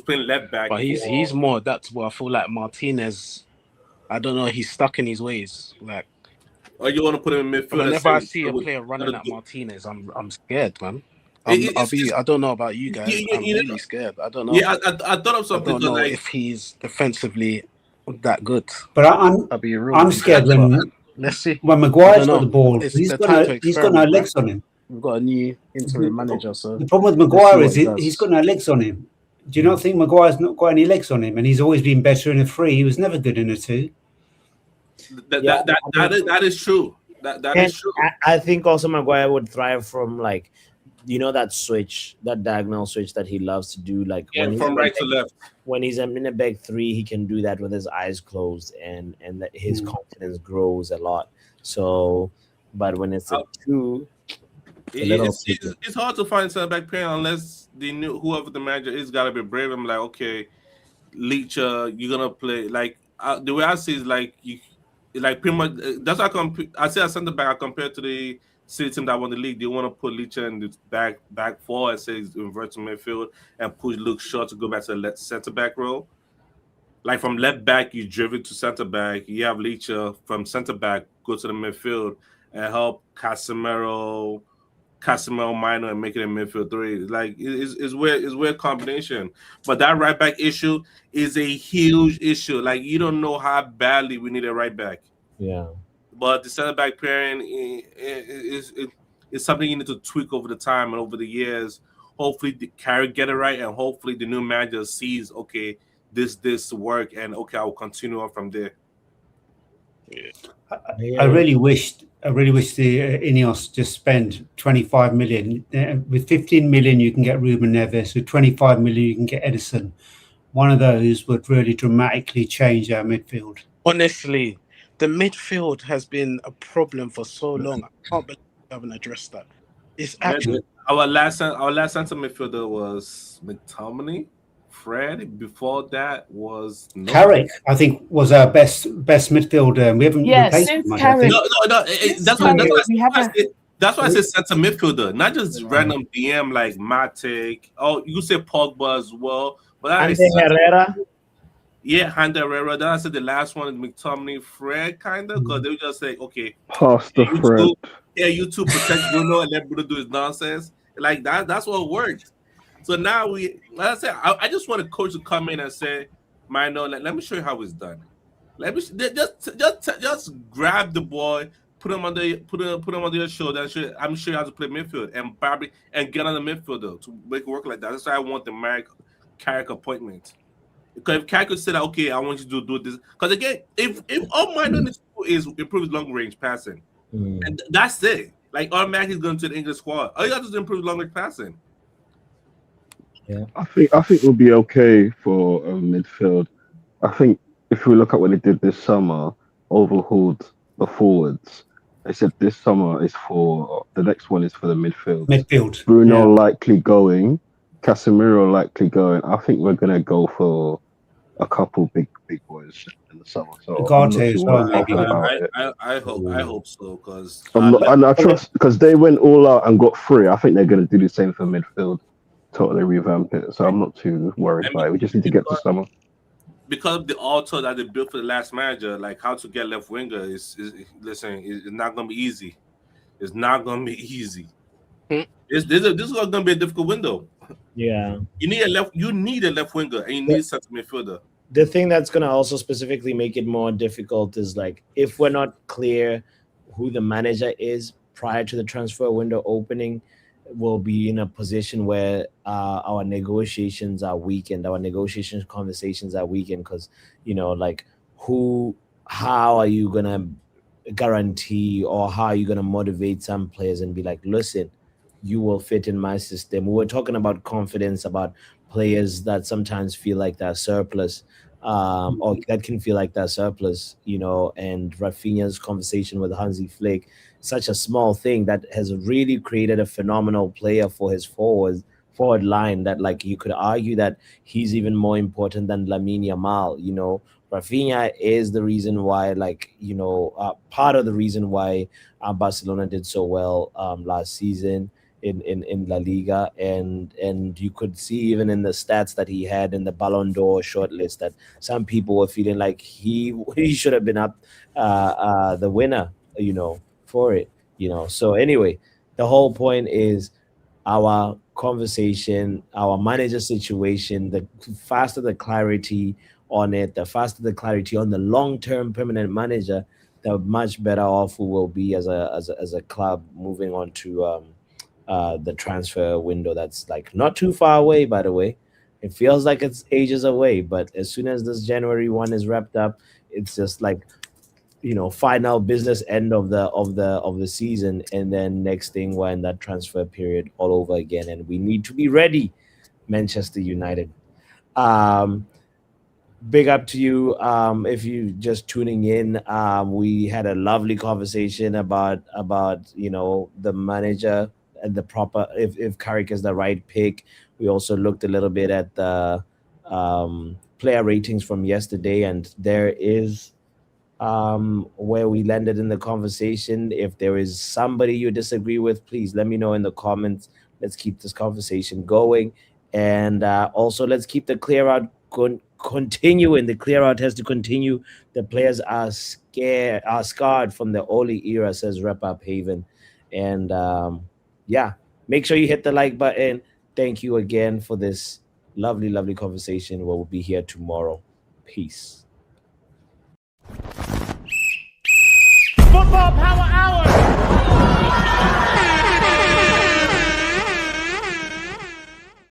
playing left back. But he's more adaptable. I feel like Martinez. I don't know. He's stuck in his ways. Like, or you want to put him in midfield? Whenever I see a player running at Martinez, I'm scared, man. I don't know about you guys. I'm really scared. I don't know. Yeah, I thought of something. I don't know if he's defensively that good. But I'm scared when let's see when Maguire's got the ball. He's got no legs on him. We've got a new interim manager, so the problem with Maguire is he's got no legs on him. Do you not think Maguire's not got any legs on him? And he's always been better in a 3. He was never good in a 2. That is true. That is true. I think also Maguire would thrive from that switch, that diagonal switch that he loves to do, from right to left. When he's in a back 3, he can do that with his eyes closed, and that his confidence grows a lot. So, but when it's a 2, it's hard to find center back pair unless whoever the manager is got to be brave. I'm like, okay, Leach, you're gonna play the way I see is pretty much. That's how I say a center back. I compare to the city team that won the league. They want to put Licha in the back 4 and say he's invert to midfield and push Luke Shaw to go back to the center back role. Like from left back, you driven to center back. You have Licha from center back go to the midfield and help Casemiro Casemiro minor and make it a midfield three. Like it's weird combination. But that right back issue is a huge issue. Like you don't know how badly we need a right back. Yeah. But the center back pairing is something you need to tweak over the time and over the years. Hopefully, the Carrick get it right, and hopefully, the new manager sees okay, this work, and okay, I will continue on from there. I really wish the Ineos just spend 25 million. With 15 million, you can get Ruben Neves. With 25 million, you can get Edison. One of those would really dramatically change our midfield. Honestly, the midfield has been a problem for so long. I can't believe we haven't addressed that. It's actually our last center midfielder was McTominay. Fred. Before that was Carrick, I think, was our best midfielder. We haven't replaced since him. Carrick. That's why I said center midfielder, not just random DM like Matic. Oh, you said Pogba as well, but I said Herrera. Yeah, Hunter Herrera. Then I said the last one is McTominay, Fred, kind of, because they would just say, okay, Pastor Fred. You two protect Bruno and let Bruno do his nonsense. Like that. That's what worked. So now like I said, I just want a coach to come in and say, Mino, let me show you how it's done. Let me just grab the boy, put him under your shoulder, and I'm sure you how to play midfield and get on the midfielder to make it work like that. That's why I want the Carrick appointment. Because if Carrick could say that, okay, I want you to do this. Because again, if all Mino needs to do is improve his long range passing, and that's it. Like automatically he's going to the English squad. All you have to do is improve long range passing. Yeah, I think we'll be okay for midfield. I think if we look at what they did this summer, overhauled the forwards. They said this summer is for the next one is for the midfield. Bruno likely going, Casemiro likely going. I think we're gonna go for a couple big boys in the summer. So I hope so because and I trust because they went all out and got 3. I think they're gonna do the same for midfield. Totally revamp it, so I'm not too worried about it. We just need to get to summer. Because of the altar that they built for the last manager, like how to get left winger is not gonna be easy. It's not gonna be easy. This is gonna be a difficult window. Yeah, you need a left winger and you need a center midfielder. The thing that's gonna also specifically make it more difficult is like if we're not clear who the manager is prior to the transfer window opening, will be in a position where our negotiations are weakened, our negotiation conversations are weakened because, like how are you going to guarantee or how are you going to motivate some players and be like, listen, you will fit in my system. We were talking about confidence, about players that sometimes feel like they're surplus or that can feel like they're surplus, and Rafinha's conversation with Hansi Flick, such a small thing that has really created a phenomenal player for his forward line that like you could argue that he's even more important than Lamine Yamal. Rafinha is the reason why, part of the reason why Barcelona did so well last season in La Liga, and you could see even in the stats that he had in the Ballon d'Or shortlist that some people were feeling like he should have been up the winner, for it, So anyway, the whole point is our conversation, our manager situation, the faster the clarity on it, the faster the clarity on the long-term permanent manager, the much better off we will be as a club moving on to the transfer window that's like not too far away, by the way. It feels like it's ages away, but as soon as this January 1 is wrapped up, it's just like final business end of the season, and then next thing we're in that transfer period all over again, and we need to be ready. Manchester United. Big up to you. If you just tuning in, we had a lovely conversation about the manager and the proper if Carrick is the right pick. We also looked a little bit at the player ratings from yesterday, and there is where we landed in the conversation. If there is somebody you disagree with, please let me know in the comments. Let's keep this conversation going, and also let's keep the clear out continuing. The clear out has to continue. The players are scarred from the Oli era, says Rep Up Haven, and yeah, make sure you hit the like button. Thank you again for this lovely, lovely conversation. We'll be here tomorrow. Peace.